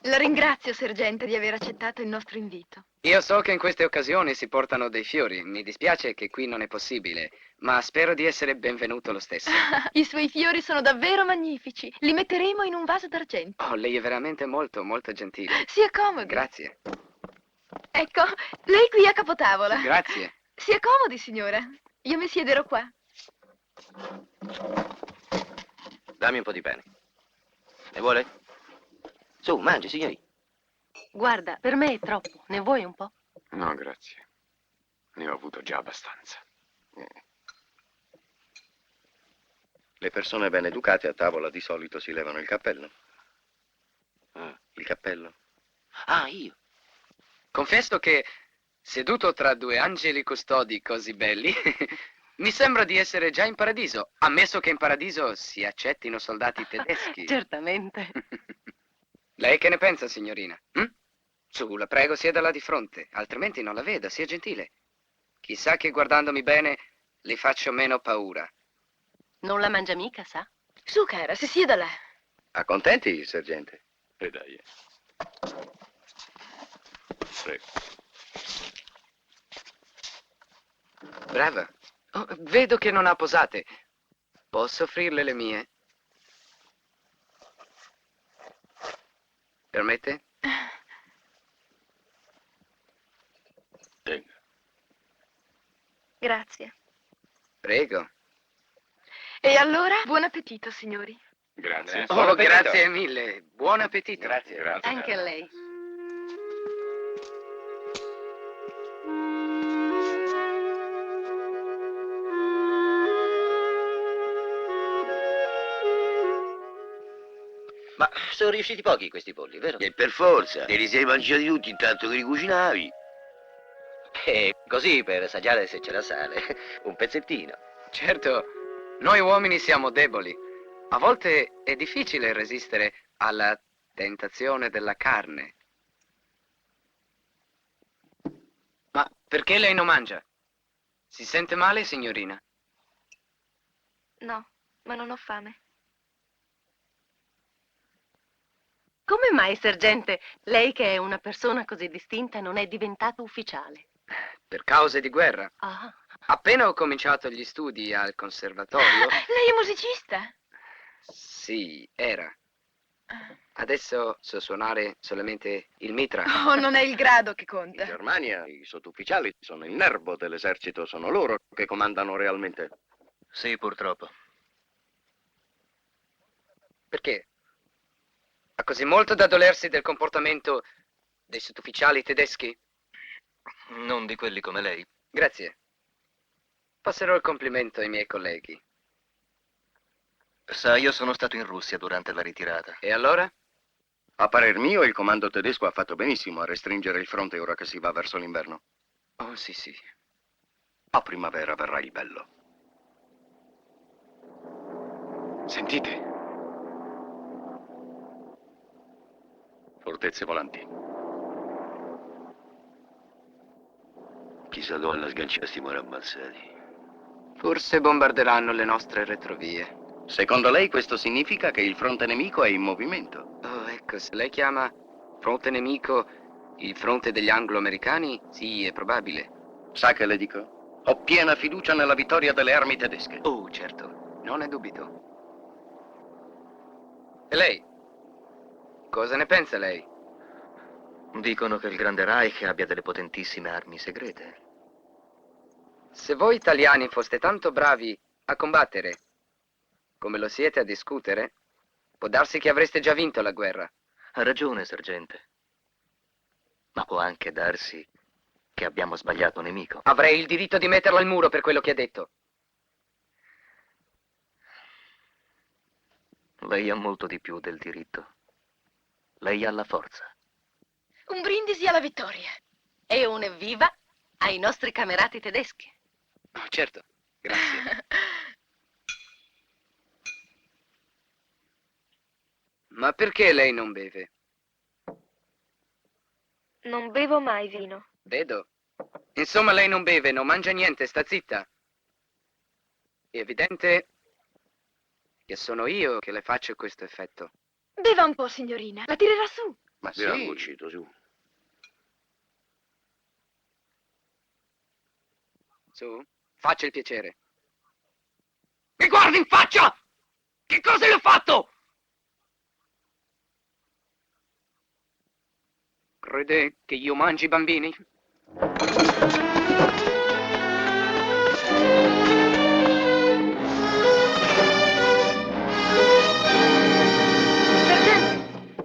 La ringrazio, sergente, di aver accettato il nostro invito. io so che in queste occasioni si portano dei fiori. Mi dispiace che qui non è possibile, ma spero di essere benvenuto lo stesso. I suoi fiori sono davvero magnifici. Li metteremo in un vaso d'argento. Oh, lei è veramente molto, molto gentile. Si accomodi. Grazie. Ecco, lei qui a capotavola. Grazie. Si accomodi, signora. Io mi siederò qua. Dammi un po' di pane. Ne vuole? Su, mangi, signori. Guarda, per me è troppo. Ne vuoi un po'? no, grazie. Ne ho avuto già abbastanza. Le persone ben educate a tavola di solito si levano il cappello. Il cappello? Ah, io. Confesso che, seduto tra due angeli custodi così belli, mi sembra di essere già in paradiso, ammesso che in paradiso si accettino soldati tedeschi. Certamente. Lei che ne pensa, signorina? Hm? Su, la prego, sieda là di fronte, altrimenti non la veda, sia gentile. Chissà che guardandomi bene le faccio meno paura. Non la mangia mica, sa? Su, cara, si sieda là. Accontenti, sergente. E dai. Prego. Brava. Oh, vedo che non ha posate. Posso offrirle le mie? Permette? Tenga. Grazie. Prego. E allora, buon appetito, signori. Grazie. Oh, grazie mille. Buon appetito. Grazie. Grazie. Anche a lei. Ma sono riusciti pochi questi polli, vero? E per forza, te li sei mangiati tutti intanto che li cucinavi. Così, per assaggiare se c'era sale. Un pezzettino. Certo, noi uomini siamo deboli. A volte è difficile resistere alla tentazione della carne. Ma perché lei non mangia? Si sente male, signorina? No, ma non ho fame. Come mai, sergente, lei che è una persona così distinta non è diventato ufficiale? Per cause di guerra. Ah. Appena ho cominciato gli studi al conservatorio... Lei è musicista? Sì, era. Adesso so suonare solamente il mitra. Oh, non è il grado che In conta. Germania i sottufficiali sono il nervo dell'esercito, sono loro che comandano realmente. Sì, purtroppo. Perché? Ha così molto da dolersi del comportamento dei sottufficiali tedeschi? Non di quelli come lei. Grazie. Passerò il complimento ai miei colleghi. Sa, io sono stato in Russia durante la ritirata. E allora? A parer mio, il comando tedesco ha fatto benissimo a restringere il fronte ora che si va verso l'inverno. Oh, sì, sì. A primavera verrà il bello. Sentite. Fortezze volanti. Chissà dove la sgancia stiamo ammazzati. Forse bombarderanno le nostre retrovie. Secondo lei questo significa che il fronte nemico è in movimento? Oh, ecco, se lei chiama fronte nemico il fronte degli anglo-americani, sì, è probabile. Sa che le dico? Ho piena fiducia nella vittoria delle armi tedesche. Oh, certo, non ne dubito. E lei? Cosa ne pensa lei? Dicono che il grande Reich abbia delle potentissime armi segrete. Se voi italiani foste tanto bravi a combattere come lo siete a discutere, può darsi che avreste già vinto la guerra. Ha ragione, sergente. Ma può anche darsi che abbiamo sbagliato nemico. Avrei il diritto di metterlo al muro per quello che ha detto. Lei ha molto di più del diritto. Lei ha la forza. Un brindisi alla vittoria. E un evviva ai nostri camerati tedeschi. Oh, certo, grazie. Ma perché lei non beve? Non bevo mai vino. Vedo. Insomma, lei non beve, non mangia niente, sta zitta. È evidente che sono io che le faccio questo effetto. Beva un po', signorina. La tirerà su. Ma sì. Un goccito, su. Su, faccia il piacere. Mi guardi in faccia! Che cosa le ho fatto? Crede che io mangi bambini?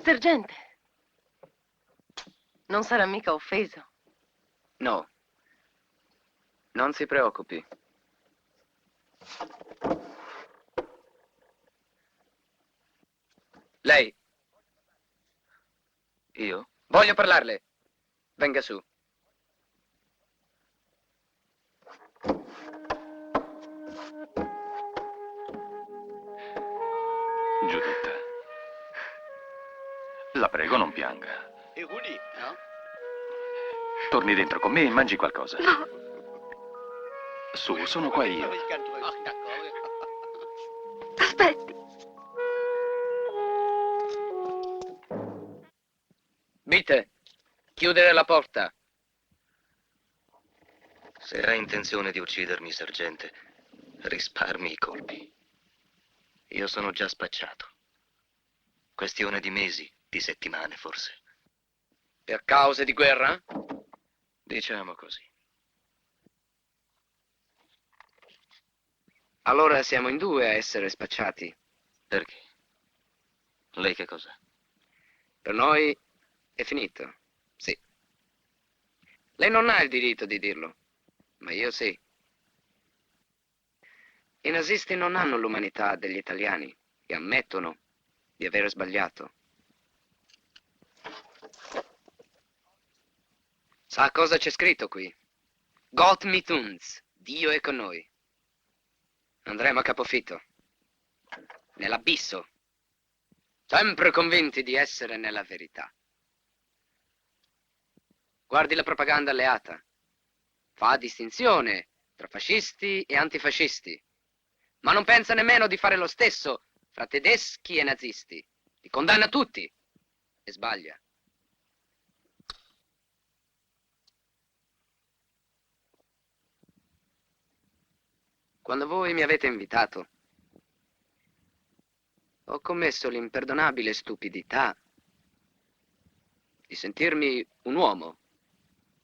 Sergente, non sarà mica offeso? No. Non si preoccupi. Lei? Io? Voglio parlarle. Venga su. Giuditta. La prego, non pianga. E quindi, no? Torni dentro con me e mangi qualcosa. No. Su, sono qua io. Aspetti. Bitte, chiudere la porta. Se ha intenzione di uccidermi, sergente, risparmi i colpi. Io sono già spacciato. Questione di mesi, di settimane forse. Per cause di guerra? Diciamo così. Allora siamo in due a essere spacciati. Perché? Lei che cos'è? Per noi è finito, sì. Lei non ha il diritto di dirlo, ma io sì. I nazisti non hanno l'umanità degli italiani e ammettono di aver sbagliato. Sa cosa c'è scritto qui? Gott mit uns, Dio è con noi. Andremo a capofitto. Nell'abisso. Sempre convinti di essere nella verità. Guardi la propaganda alleata. Fa distinzione tra fascisti e antifascisti. Ma non pensa nemmeno di fare lo stesso fra tedeschi e nazisti. Li condanna tutti. E sbaglia. Quando voi mi avete invitato, ho commesso l'imperdonabile stupidità di sentirmi un uomo,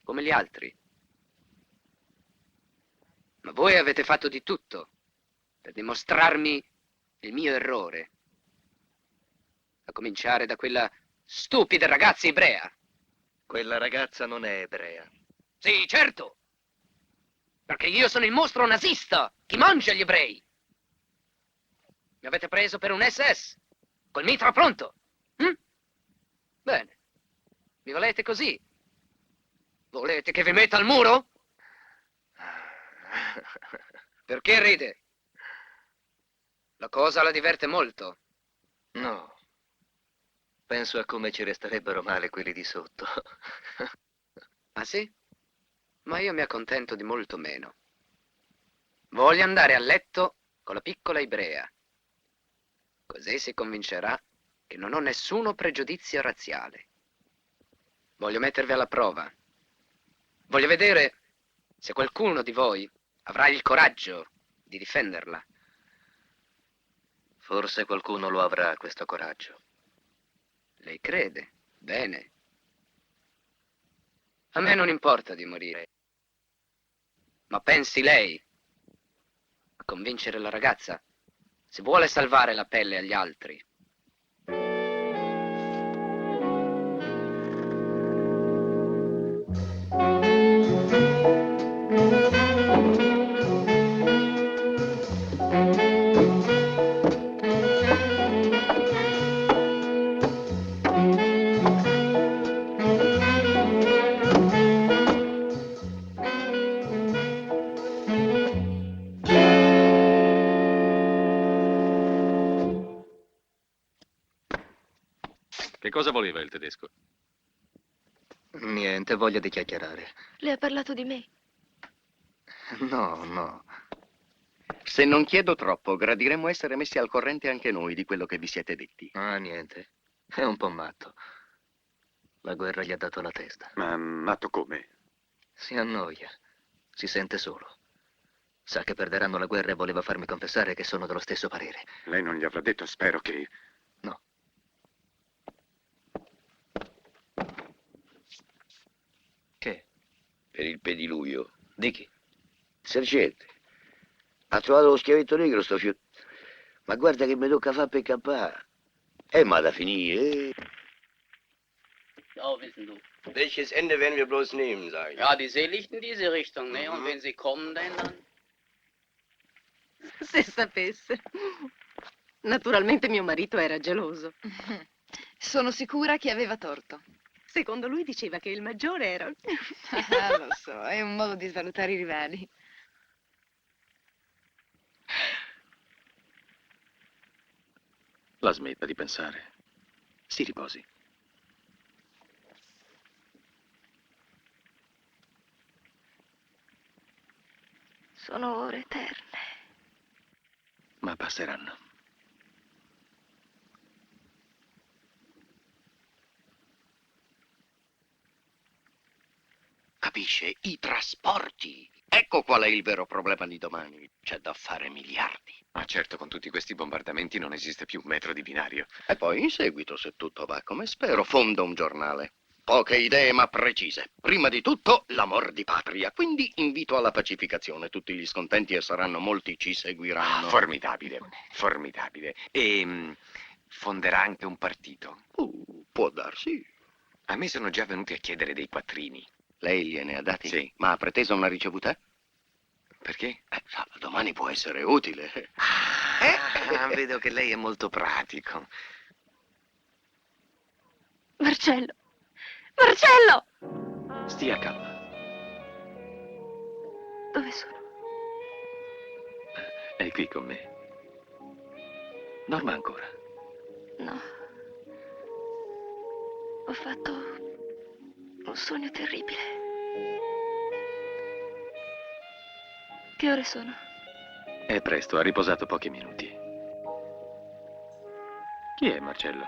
come gli altri. Ma voi avete fatto di tutto per dimostrarmi il mio errore. A cominciare da quella stupida ragazza ebrea. Quella ragazza non è ebrea. Sì, certo. Perché io sono il mostro nazista che mangia gli ebrei. Mi avete preso per un SS, col mitra pronto. Bene. Mi volete così? Volete che vi metta al muro? Perché ride? La cosa la diverte molto. No. Penso a come ci resterebbero male quelli di sotto. Ah sì? Ma io mi accontento di molto meno. Voglio andare a letto con la piccola ebrea. Così si convincerà che non ho nessuno pregiudizio razziale. Voglio mettervi alla prova. Voglio vedere se qualcuno di voi avrà il coraggio di difenderla. Forse qualcuno lo avrà, questo coraggio. Lei crede? Bene. A me non importa di morire. Ma pensi lei a convincere la ragazza se vuole salvare la pelle agli altri? Che cosa voleva il tedesco? Niente, voglia di chiacchierare. Le ha parlato di me. No, no. Se non chiedo troppo, gradiremmo essere messi al corrente anche noi di quello che vi siete detti. Ah, niente. È un po' matto. La guerra gli ha dato la testa. Ma matto come? Si annoia. Si sente solo. Sa che perderanno la guerra e voleva farmi confessare che sono dello stesso parere. Lei non gli avrà detto, spero che... No. Che? Per il pediluvio. Di chi? Sergente, ha trovato lo schiavetto negro sto fio... Ma guarda che mi tocca fare per campare. Ma da finire, Ja, wissen du. Welches Ende werden wir bloß nehmen, sag ich. Ja, die See liegt in diese Richtung, ne? Und wenn sie kommen, dann... Se sapesse. Naturalmente mio marito era geloso. Sono sicura che aveva torto. Secondo lui diceva che il maggiore era... Ah, lo so, è un modo di svalutare i rivali. La smetta di pensare. Si riposi. Sono ore eterne. Ma passeranno. Capisce? I trasporti. Ecco qual è il vero problema di domani. C'è da fare miliardi. Ma certo, con tutti questi bombardamenti non esiste più un metro di binario. E poi in seguito, se tutto va come spero, fondo un giornale. Poche idee ma precise. Prima di tutto, l'amor di patria. Quindi invito alla pacificazione. Tutti gli scontenti e saranno molti ci seguiranno. Formidabile, formidabile. E fonderà anche un partito. Può darsi. A me sono già venuti a chiedere dei quattrini. Lei gliene ha dati? Sì. Ma ha preteso una ricevuta? Perché? Sa, domani può essere utile. Vedo che lei è molto pratico. Marcello! Marcello! Stia calma. Dove sono? È qui con me. Dorma ancora. No. Ho fatto un sogno terribile. Che ore sono? È presto, ha riposato pochi minuti. Chi è Marcello?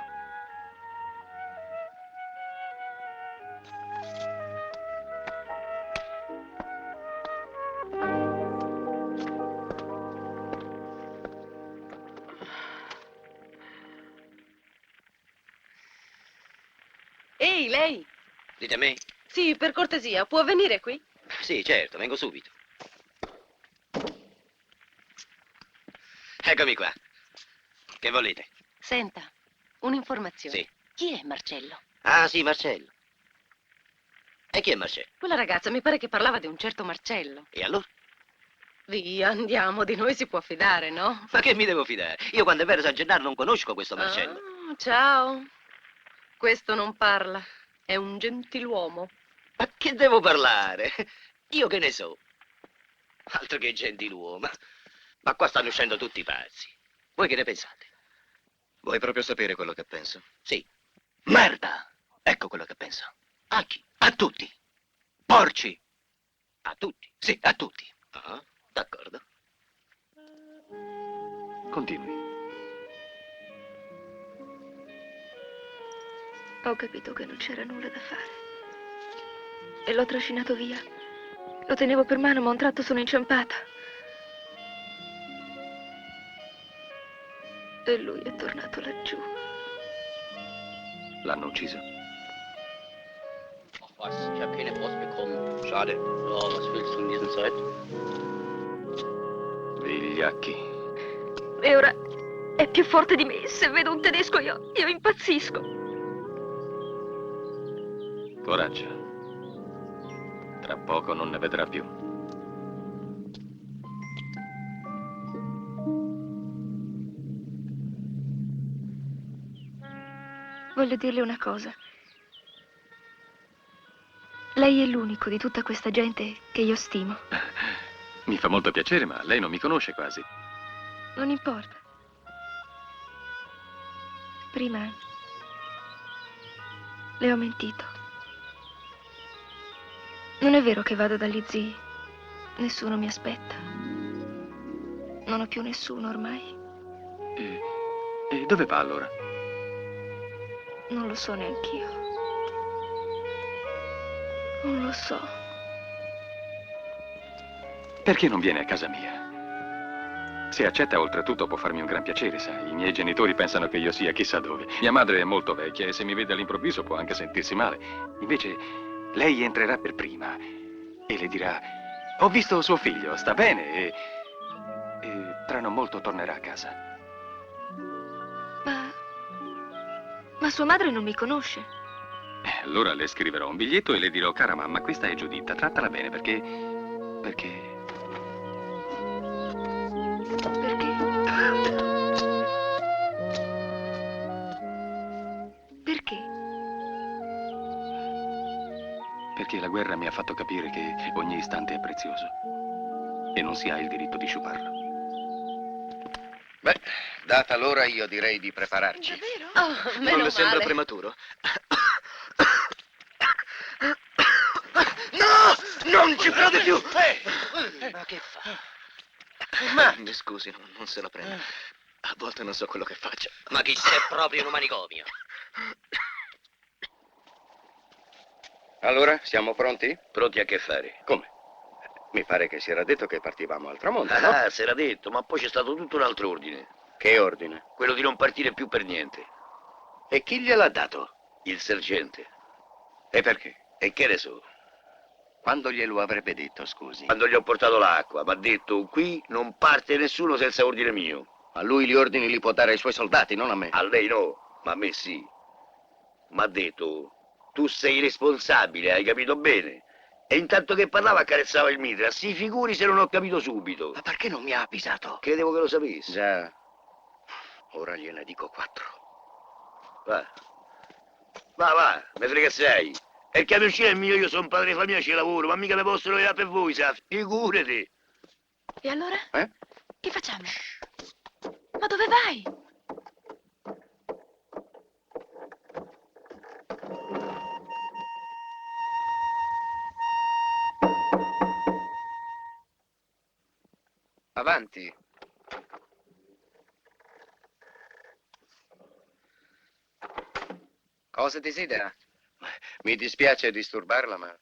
Ehi, lei! Dite a me? Sì, per cortesia, può venire qui? Sì, certo, vengo subito. Eccomi qua. Che volete? Senta, un'informazione. Sì. Chi è Marcello? Ah, sì, Marcello. E chi è Marcello? Quella ragazza mi pare che parlava di un certo Marcello. E allora? Via, andiamo, di noi si può fidare, no? Ma che mi devo fidare? Io quando è vero San Gennaro non conosco questo Marcello. Ah, ciao. Questo non parla, è un gentiluomo. Ma che devo parlare? Io che ne so? Altro che gentiluomo. Ma qua stanno uscendo tutti i pazzi. Voi che ne pensate? Vuoi proprio sapere quello che penso? Sì. Merda! Ecco quello che penso. A chi? A tutti! Porci! A tutti? Sì, a tutti. Ah, d'accordo. Continui. Ho capito che non c'era nulla da fare. E l'ho trascinato via. Lo tenevo per mano, ma a un tratto sono inciampata. E lui è tornato laggiù. L'hanno ucciso? Ach was, ich habe keine Post bekommen. Schade. Ja, was willst du in dieser Zeit? Vigliacchi. E ora è più forte di me. Se vedo un tedesco io impazzisco. Coraggio. Tra poco non ne vedrà più. Voglio dirle una cosa. Lei è l'unico di tutta questa gente che io stimo. Mi fa molto piacere, ma lei non mi conosce quasi. Non importa. Prima le ho mentito. Non è vero che vado dagli zii. Nessuno mi aspetta. Non ho più nessuno ormai. E dove va allora? Non lo so neanch'io. Non lo so. Perché non viene a casa mia? Se accetta, oltretutto, può farmi un gran piacere, sai. I miei genitori pensano che io sia chissà dove. Mia madre è molto vecchia e se mi vede all'improvviso può anche sentirsi male. Invece, lei entrerà per prima e le dirà: ho visto suo figlio, sta bene e tra non molto tornerà a casa. Ma sua madre non mi conosce. Allora le scriverò un biglietto e le dirò: cara mamma, questa è Giuditta, trattala bene perché... Perché? Perché la guerra mi ha fatto capire che ogni istante è prezioso e non si ha il diritto di sciuparlo. Beh, data l'ora io direi di prepararci. Davvero? Oh, meno Non le sembra male. prematuro? No! Non ci crede più! Ma che fa? Ma mi scusi, non se la prenda. A volte non so quello che faccio. Ma chi sei proprio in un manicomio? Allora, siamo pronti? Pronti a che fare? Come? Mi pare che si era detto che partivamo al tramonto, no? Ah, si era detto, ma poi c'è stato tutto un altro ordine. Che ordine? Quello di non partire più per niente. E chi gliel'ha dato? Il sergente. E perché? E che ne so? Quando glielo avrebbe detto, scusi? Quando gli ho portato l'acqua, mi ha detto: qui non parte nessuno senza ordine mio. A lui gli ordini li può dare ai suoi soldati, non a me. A lei no, ma a me sì. Mi ha detto: tu sei responsabile, hai capito bene? E intanto che parlava accarezzava il mitra. Si figuri se non ho capito subito. Ma perché non mi ha avvisato? Credevo che lo sapessi. Già. Ora gliene dico 4. Va. Va, me frega sei. E il camioncino è mio, io sono padre di famiglia, ci lavoro, ma mica me possono vedere per voi, sa? Figurati. E allora? Che facciamo? Ma dove vai? Avanti. Cosa desidera? Mi dispiace disturbarla, ma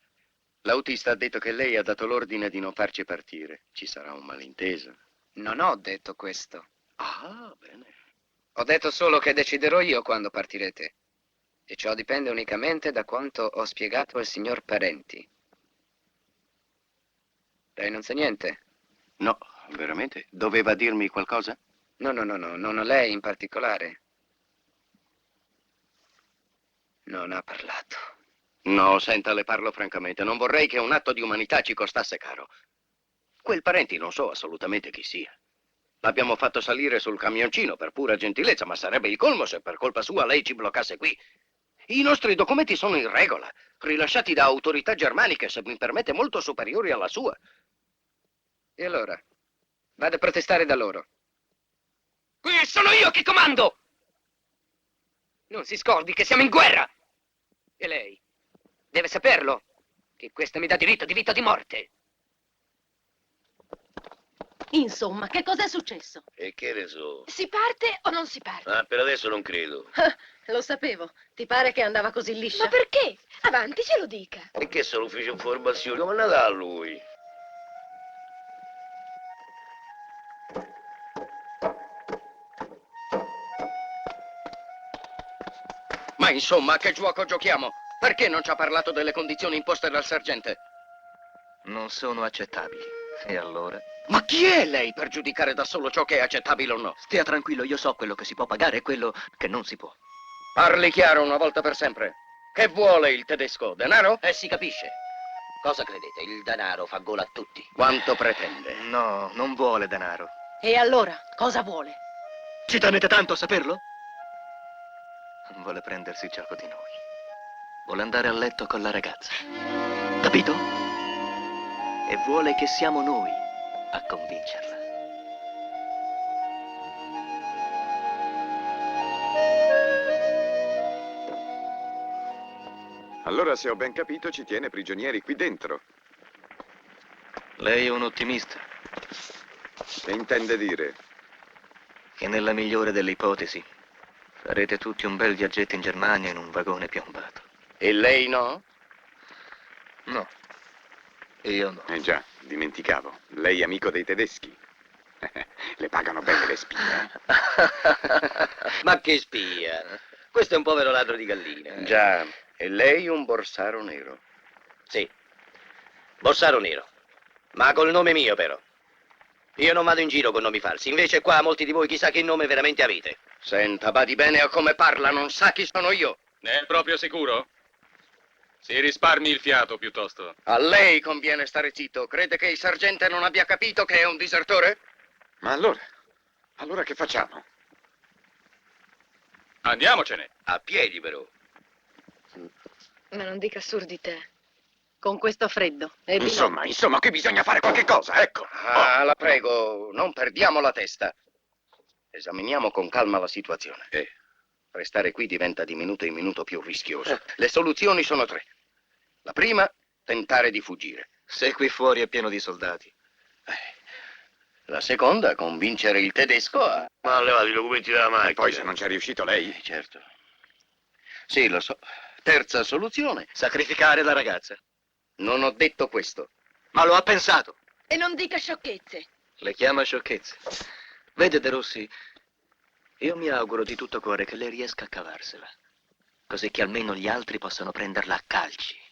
l'autista ha detto che lei ha dato l'ordine di non farci partire. Ci sarà un malinteso. Non ho detto questo. Ah, bene. Ho detto solo che deciderò io quando partirete. E ciò dipende unicamente da quanto ho spiegato al signor Parenti. Lei non sa niente? No, veramente? Doveva dirmi qualcosa? No, non a lei in particolare. Non ha parlato. No, senta, le parlo francamente. Non vorrei che un atto di umanità ci costasse caro. Quel Parenti non so assolutamente chi sia. L'abbiamo fatto salire sul camioncino per pura gentilezza, ma sarebbe il colmo se per colpa sua lei ci bloccasse qui. I nostri documenti sono in regola, rilasciati da autorità germaniche, se mi permette, molto superiori alla sua. E allora? Vado a protestare da loro. Qui sono io che comando! Non si scordi che siamo in guerra! E lei deve saperlo, che questo mi dà diritto di vita o di morte. Insomma, che cos'è successo? E che ne so? Si parte o non si parte? Ah, per adesso non credo. Lo sapevo. Ti pare che andava così liscia? Ma perché? Avanti, ce lo dica. E che sono ufficio informazioni? Come è andata a lui? Ma insomma, a che gioco giochiamo? Perché non ci ha parlato delle condizioni imposte dal sergente? Non sono accettabili. E allora? Ma chi è lei per giudicare da solo ciò che è accettabile o no? Stia tranquillo, io so quello che si può pagare e quello che non si può. Parli chiaro una volta per sempre. Che vuole il tedesco? Denaro? Si capisce. Cosa credete? Il denaro fa gola a tutti. Quanto pretende? No, non vuole denaro. E allora, cosa vuole? Ci tenete tanto a saperlo? Vuole prendersi gioco di noi. Vuole andare a letto con la ragazza. Capito? E vuole che siamo noi a convincerla. Allora, se ho ben capito, ci tiene prigionieri qui dentro. Lei è un ottimista. Che intende dire? Che nella migliore delle ipotesi farete tutti un bel viaggetto in Germania in un vagone piombato. E lei no? No. Io no. Già, dimenticavo. Lei è amico dei tedeschi. Le pagano bene le spie. Ma che spia? Questo è un povero ladro di galline. Già, e lei un borsaro nero? Sì, borsaro nero, ma col nome mio però. Io non vado in giro con nomi falsi, invece qua molti di voi chissà che nome veramente avete. Senta, badi bene a come parla, non sa chi sono io. Ne è proprio sicuro? Si risparmi il fiato piuttosto. A lei conviene stare zitto. Crede che il sergente non abbia capito che è un disertore? Ma allora? Allora che facciamo? Andiamocene. A piedi però. Ma non dica assurdità. Con questo freddo. E di Insomma, qui bisogna fare qualche cosa, ecco. Ah, la prego, non perdiamo la testa. Esaminiamo con calma la situazione. Restare qui diventa di minuto in minuto più rischioso. Le soluzioni sono tre. La prima, tentare di fuggire. Se qui fuori è pieno di soldati. La seconda, convincere il tedesco a... Ma ha levato i documenti dalla macchina. E poi se non c'è riuscito lei? Certo. Sì, lo so. Terza soluzione. Sacrificare la ragazza. Non ho detto questo. Ma lo ha pensato. E non dica sciocchezze. Le chiama sciocchezze. Vede, De Rossi, io mi auguro di tutto cuore che lei riesca a cavarsela. Così che almeno gli altri possano prenderla a calci.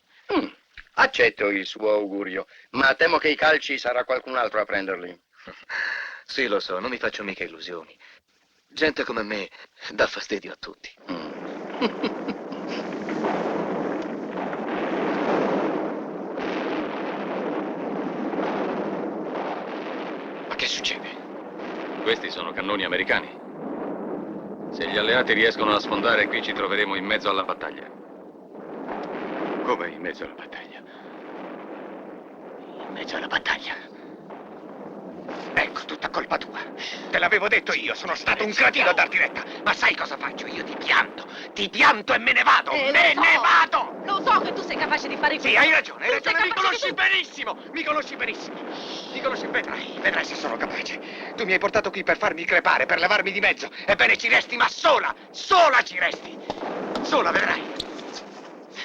Accetto il suo augurio, ma temo che i calci sarà qualcun altro a prenderli. Sì, lo so, non mi faccio mica illusioni. Gente come me dà fastidio a tutti. Ma che succede? Questi sono cannoni americani. Se gli alleati riescono a sfondare, qui ci troveremo in mezzo alla battaglia. Come in mezzo alla battaglia? In mezzo alla battaglia. Ecco, tutta colpa tua. Te l'avevo detto io, sono stato un cretino a darti retta. Ma sai cosa faccio? Io ti pianto e me ne vado! Me ne vado! Lo so che tu sei capace di fare questo. Sì, hai ragione, Tu sei mi capace conosci di- benissimo! Mi conosci benissimo! Vedrai se sono capace. Tu mi hai portato qui per farmi crepare, per levarmi di mezzo. Ebbene ci resti, ma sola ci resti. Sola, vedrai.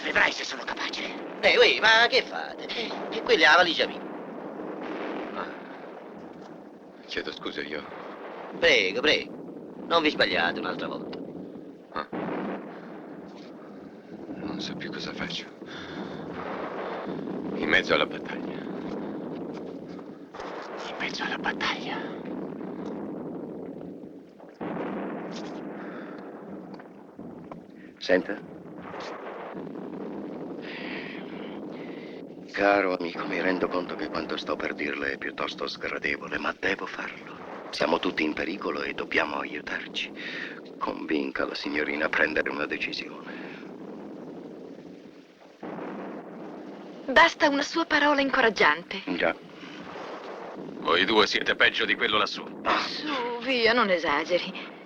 Vedrai se sono capace. Uè, ma che fate? E quella è la valigia mia. Chiedo scusa, io... Prego, prego. Non vi sbagliate un'altra volta. Non so più cosa faccio. In mezzo alla battaglia. In mezzo alla battaglia. Senta. Caro amico, mi rendo conto che quanto sto per dirle è piuttosto sgradevole, ma devo farlo. Siamo tutti in pericolo e dobbiamo aiutarci. Convinca la signorina a prendere una decisione. Basta una sua parola incoraggiante. Già. Voi due siete peggio di quello lassù. Su, via, non esageri.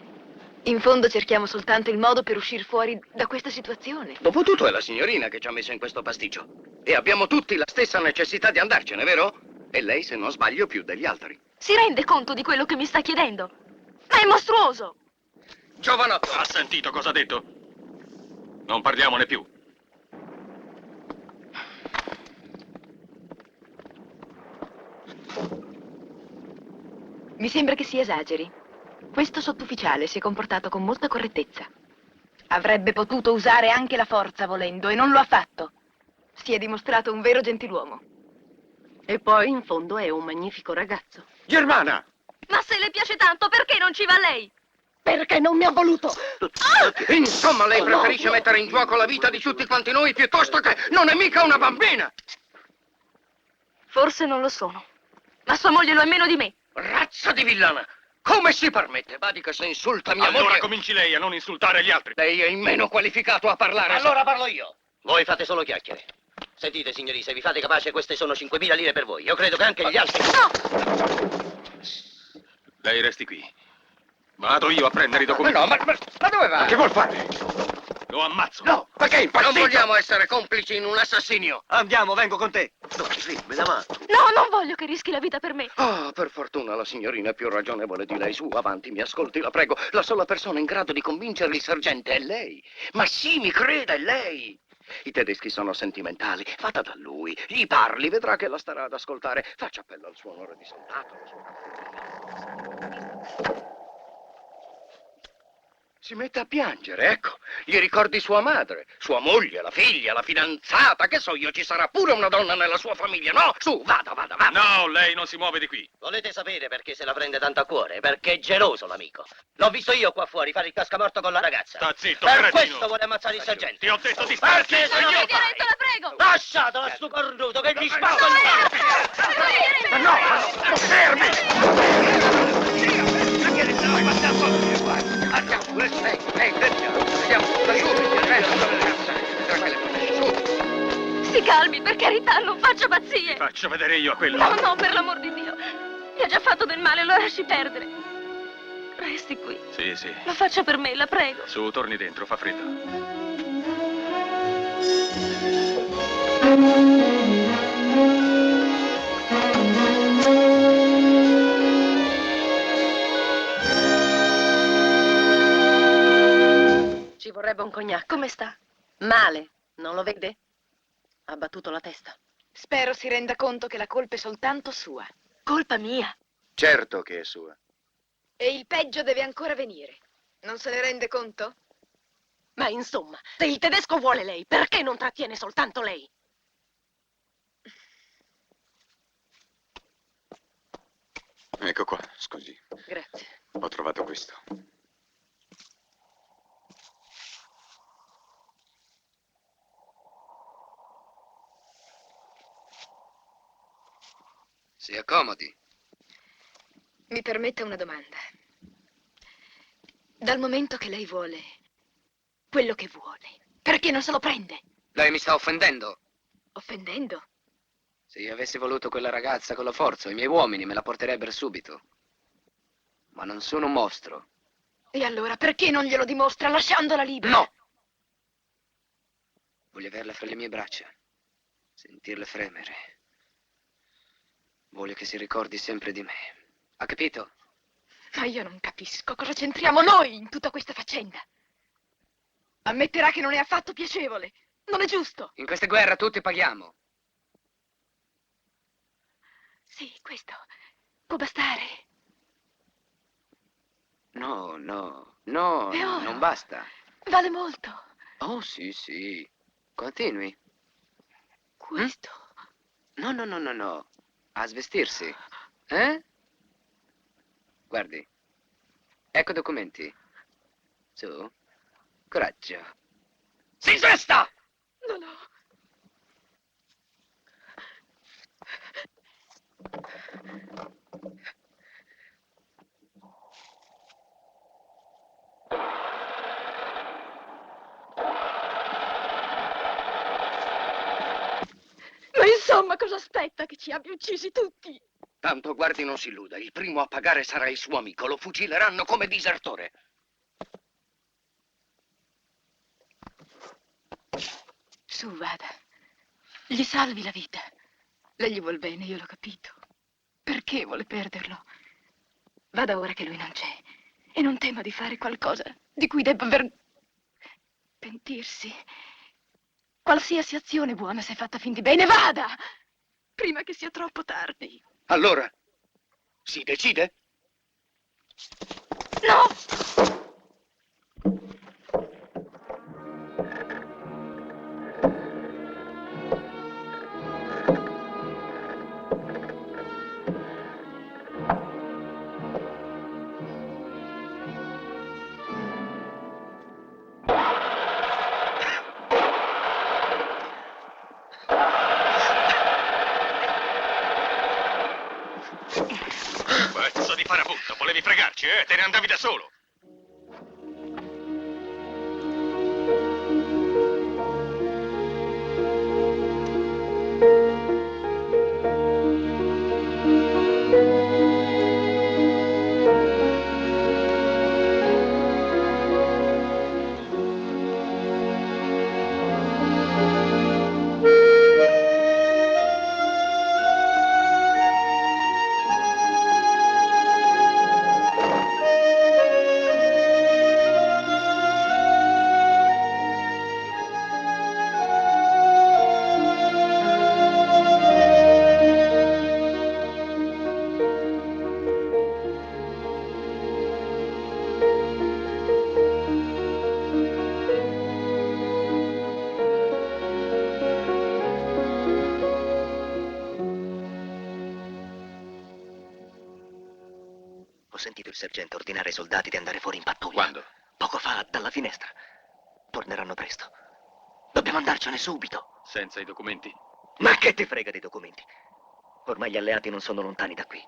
In fondo cerchiamo soltanto il modo per uscire fuori da questa situazione. Dopotutto è la signorina che ci ha messo in questo pasticcio. E abbiamo tutti la stessa necessità di andarcene, vero? E lei, se non sbaglio, più degli altri. Si rende conto di quello che mi sta chiedendo? Ma è mostruoso! Giovanotto! Ha sentito cosa ha detto? Non parliamone più. Mi sembra che si esageri. Questo sottufficiale si è comportato con molta correttezza. Avrebbe potuto usare anche la forza volendo e non lo ha fatto. Si è dimostrato un vero gentiluomo. E poi, in fondo, è un magnifico ragazzo. Germana! Ma se le piace tanto, perché non ci va lei? Perché non mi ha voluto? Insomma, lei preferisce mettere in gioco la vita di tutti quanti noi piuttosto che... Non è mica una bambina! Forse non lo sono. Ma sua moglie lo è meno di me. Razza di villana! Come si permette? Badi che se insulta mia Allora moglie... cominci lei a non insultare gli altri. Lei è il meno qualificato a parlare. Allora parlo io. Voi fate solo chiacchiere. Sentite, signori, se vi fate capace, queste sono 5.000 lire per voi. Io credo che anche gli altri... No! Lei resti qui. Vado io a prendere i documenti. Ma dove va? Ma che vuol fare? Lo ammazzo. No, perché è impazzito? Non vogliamo essere complici in un assassinio. Andiamo, vengo con te. Sì, me la mano. No, non voglio che rischi la vita per me. Ah, per fortuna la signorina è più ragionevole di lei. Su, avanti, mi ascolti, la prego. La sola persona in grado di convincere il sergente è lei. Ma sì, mi creda, è lei. I tedeschi sono sentimentali. Vada da lui, gli parli, vedrà che la starà ad ascoltare. Faccia appello al suo onore di soldato. Si mette a piangere, ecco. Gli ricordi sua madre, sua moglie, la figlia, la fidanzata. Che so io, ci sarà pure una donna nella sua famiglia, no? Su, vada. No, lei non si muove di qui. Volete sapere perché se la prende tanto a cuore? Perché è geloso l'amico. L'ho visto io qua fuori fare il cascamorto con la ragazza. Sta zitto, Per cretino. questo vuole ammazzare il sergente. Ti ho detto di stare Perché se zitto, no io. Diretto, la prego! Lasciatelo a sto cornuto che gli spacco il cuore. No, fermi! Si calmi, per carità, non faccia pazzie! Faccio vedere io a quello. No, per l'amor di Dio! Mi ha già fatto del male, lo lasci perdere. Resti qui. Sì. Lo faccia per me, la prego. Su, torni dentro, fa freddo. Ci vorrebbe un cognac. Come sta? Male, non lo vede? Ha battuto la testa. Spero si renda conto che la colpa è soltanto sua. Colpa mia. Certo che è sua. E il peggio deve ancora venire. Non se ne rende conto? Ma insomma, se il tedesco vuole lei, perché non trattiene soltanto lei? Ecco qua, scusi. Grazie. Ho trovato questo. Si accomodi. Mi permetta una domanda. Dal momento che lei vuole quello che vuole, perché non se lo prende? Lei mi sta offendendo? Offendendo? Se io avessi voluto quella ragazza con la forza, i miei uomini me la porterebbero subito. Ma non sono un mostro. E allora perché non glielo dimostra lasciandola libera? No! Voglio averla fra le mie braccia, sentirla fremere. Voglio che si ricordi sempre di me. Ha capito? Ma io non capisco cosa c'entriamo noi in tutta questa faccenda. Ammetterà che non è affatto piacevole. Non è giusto. In questa guerra tutti paghiamo. Sì, questo può bastare. No, no, È oro. non basta. Vale molto. Oh, sì, sì. Continui. Questo. No. A svestirsi. Eh? Guardi. Ecco documenti. Su. Coraggio. Si svesta! No. Ma insomma, cosa aspetta che ci abbia uccisi tutti? Tanto guardi, non si illuda. Il primo a pagare sarà il suo amico. Lo fucileranno come disertore. Su, vada. Gli salvi la vita. Lei gli vuol bene, io l'ho capito. Perché vuole perderlo? Vada ora che lui non c'è. E non tema di fare qualcosa di cui debba pentirsi. Qualsiasi azione buona se fatta fin di bene, vada! Prima che sia troppo tardi. Allora, si decide? No! Pezzo di farabutto, volevi fregarci, eh? Te ne andavi da solo. Ho sentito il sergente ordinare ai soldati di andare fuori in pattuglia. Quando? Poco fa, dalla finestra. Torneranno presto. Dobbiamo andarcene subito. Senza i documenti? Ma che ti frega dei documenti? Ormai gli alleati non sono lontani da qui.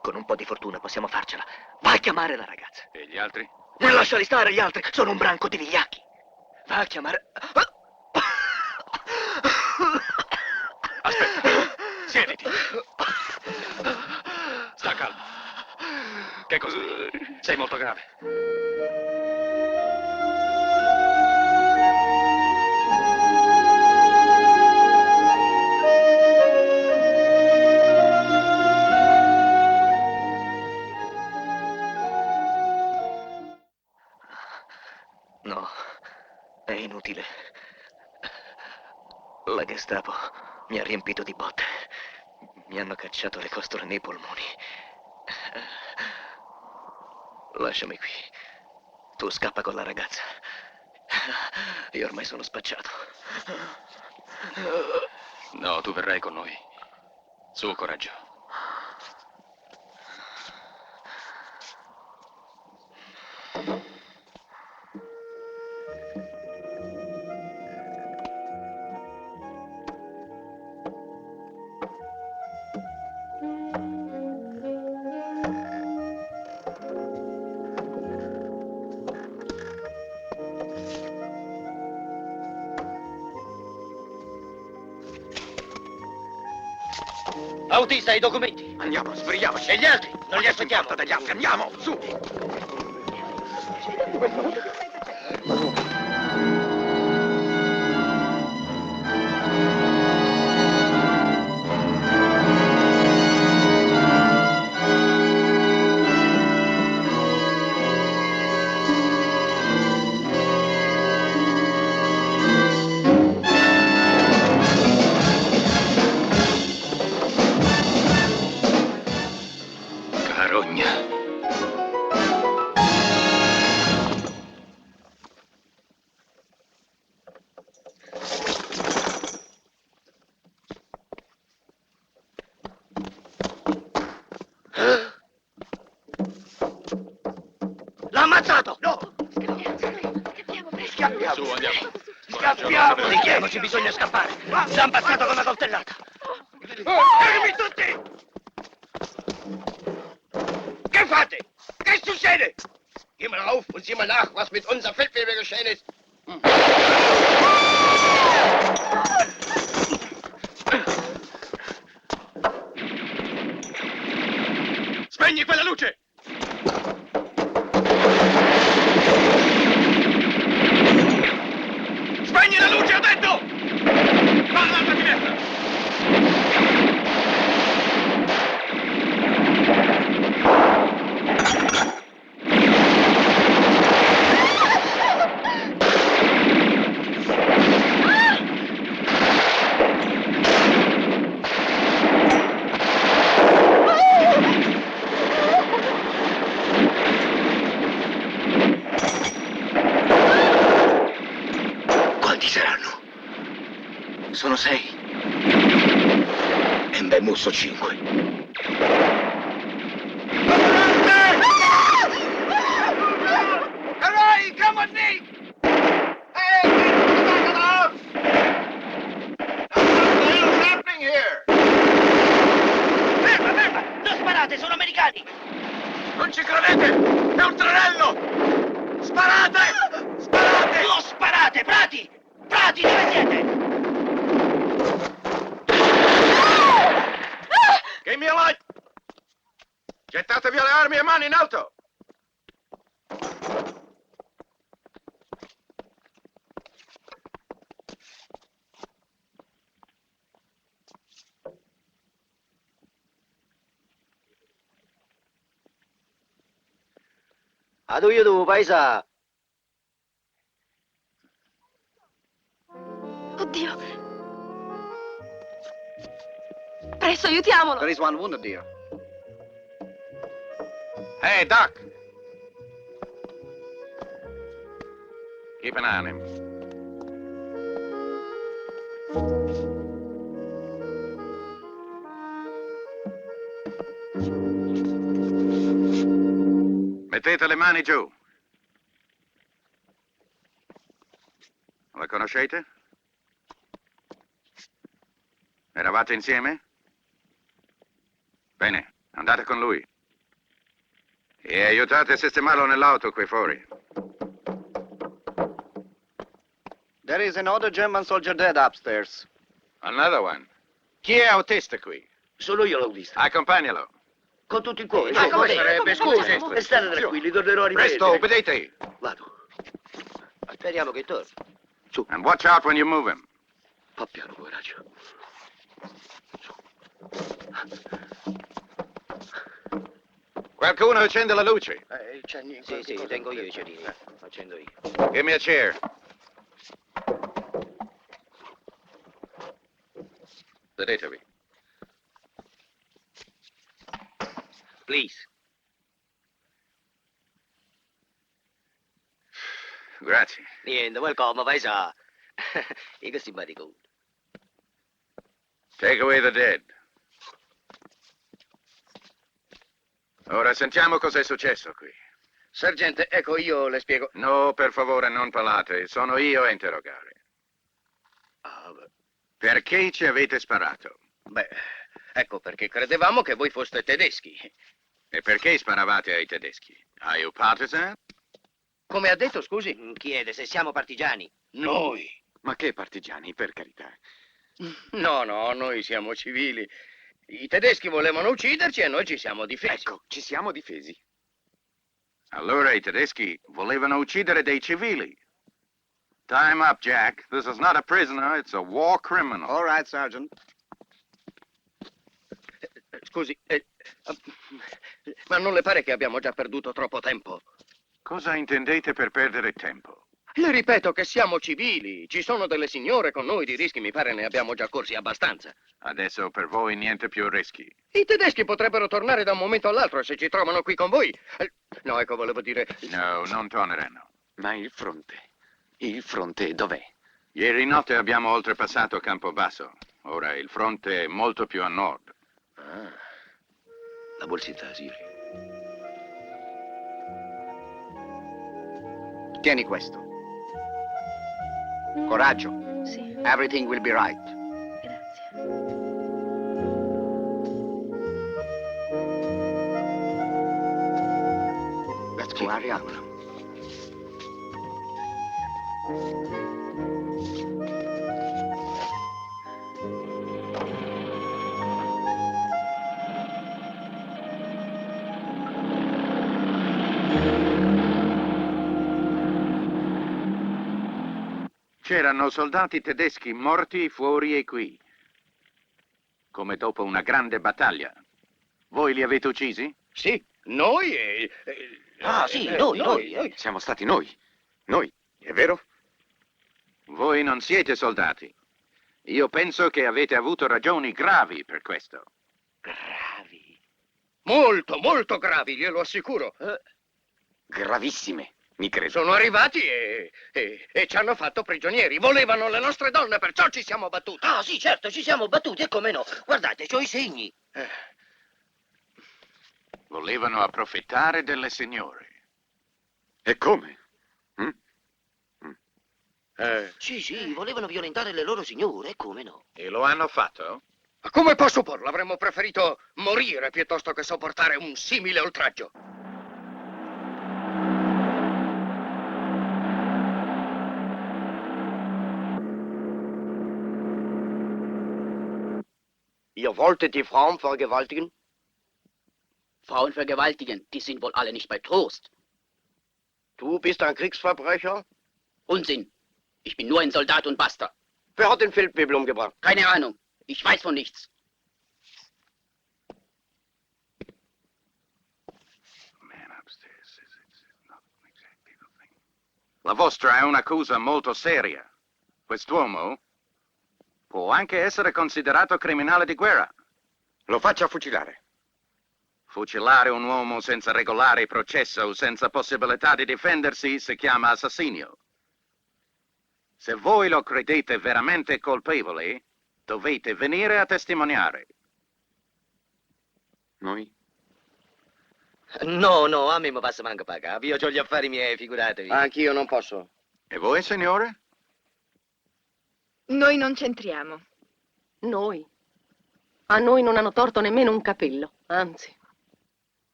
Con un po' di fortuna possiamo farcela. Va a chiamare la ragazza. E gli altri? Ma lasciali stare gli altri, sono un branco di vigliacchi. Va a chiamare... Aspetta, siediti. Sta calmo. Che cos'è? Sei molto grave. No, è inutile. La Gestapo mi ha riempito di botte. Mi hanno cacciato le costole nei polmoni. Lasciami qui. Tu scappa con la ragazza. Io ormai sono spacciato. No, tu verrai con noi. Su, coraggio. Autista, i documenti. Andiamo, sbrighiamoci. E gli altri? Non li aspettiamo. Dagli altri, andiamo, su. Carogna. L'ha ammazzato! No! Scappiamo. Su, andiamo. Scappiamo! Sbrichiamoci, bisogna scappare. L'ha ammazzato con una coltellata. Fermi tutti! Che fate? Che succede? Geh mal rauf und sieh mal nach, was mit unserer Feldwebel geschehen ist. Spegni quella luce! Spegni la luce, ho detto! Va all'altra finestra! Quanti saranno? Sono 6. E Mbemusso 5. Hooray, come with me! Hey, get the back of the house! What the hell is happening here? Ferma, ferma! Non sparate, sono americani! Non ci credete? È un tranello! Sparate! Sparate! Non sparate, Prati! Prati, dove siete? Give me a light! Gettate via le armi e mani in alto! How do you do, paesa? Oddio. Presto, aiutiamolo. There is one wounded, dear. Hey, Doc! Keep an eye on him. Mettete le mani giù. La conoscete? Eravate insieme? Bene, andate con lui. E aiutate a sistemarlo nell'auto qui fuori. There is another German soldier dead upstairs. Another one. Chi è autista qui? Sono io l'autista. Accompagnalo. Con tutto il cuore. Ma come sarebbe? Scusi. E state tranquilli, tornerò a riprendere. Presto, obbedite. Vado. Speriamo che torni. Su. And watch out when you move him. Fa piano, coraggio. Qualcuno accende la luce. Sì, sì, tengo io i cerini. Accendo io. Give me a chair. Sedetevi. Please. Grazie. Niente, welcome, paesa. E che simpatico. Take away the dead. Ora sentiamo cos'è successo qui. Sergente, ecco, io le spiego. No, per favore, non parlate. Sono io a interrogare. Perché ci avete sparato? Beh, ecco perché credevamo che voi foste tedeschi. E perché sparavate ai tedeschi? Are you partisan? Come ha detto, scusi? Chiede se siamo partigiani. Noi. Ma che partigiani, per carità. No, no, noi siamo civili. I tedeschi volevano ucciderci e noi ci siamo difesi. Ecco, ci siamo difesi. Allora i tedeschi volevano uccidere dei civili. Time up, Jack. This is not a prisoner, it's a war criminal. All right, Sergeant. Scusi, ma non le pare che abbiamo già perduto troppo tempo? Cosa intendete per perdere tempo? Le ripeto che siamo civili. Ci sono delle signore con noi, di rischi mi pare ne abbiamo già corsi abbastanza. Adesso per voi niente più rischi. I tedeschi potrebbero tornare da un momento all'altro se ci trovano qui con voi. No, ecco, volevo dire... No, non torneranno. Ma il fronte dov'è? Ieri notte abbiamo oltrepassato Campobasso. Ora il fronte è molto più a nord. Ah, la borsetta Siri. Tieni questo. Coraggio. Sì, Everything will be right. grazie. Let's go, hurry up. C'erano soldati tedeschi morti fuori e qui. Come dopo una grande battaglia. Voi li avete uccisi? Sì, noi e... Noi. Siamo stati noi. Noi, è vero? Voi non siete soldati. Io penso che avete avuto ragioni gravi per questo. Gravi? Molto, molto gravi, glielo assicuro. Gravissime, mi credo. Sono arrivati e ci hanno fatto prigionieri. Volevano le nostre donne, perciò ci siamo battuti. Ah, sì, certo, ci siamo battuti, e come no. Guardate, c'ho i segni. Volevano approfittare delle signore. E come? Sì, volevano violentare le loro signore, e come no. E lo hanno fatto? Ma come posso porlo? Avremmo preferito morire piuttosto che sopportare un simile oltraggio. Ihr wolltet die Frauen vergewaltigen? Frauen vergewaltigen, die sind wohl alle nicht bei Trost. Du bist ein Kriegsverbrecher? Unsinn. Ich bin nur ein Soldat und basta. Wer hat den Feldwebel umgebracht? Keine Ahnung. Ich weiß von nichts. La vostra è un'accusa molto seria. Quest'uomo può anche essere considerato criminale di guerra. Lo faccia fucilare. Fucilare un uomo senza regolare processo, senza possibilità di difendersi, si chiama assassinio. Se voi lo credete veramente colpevole, dovete venire a testimoniare. Noi? No, a me mi passa manco per capo. Io ho gli affari miei, figuratevi. Anch'io non posso. E voi, signore? Noi non c'entriamo. Noi? A noi non hanno torto nemmeno un capello, anzi.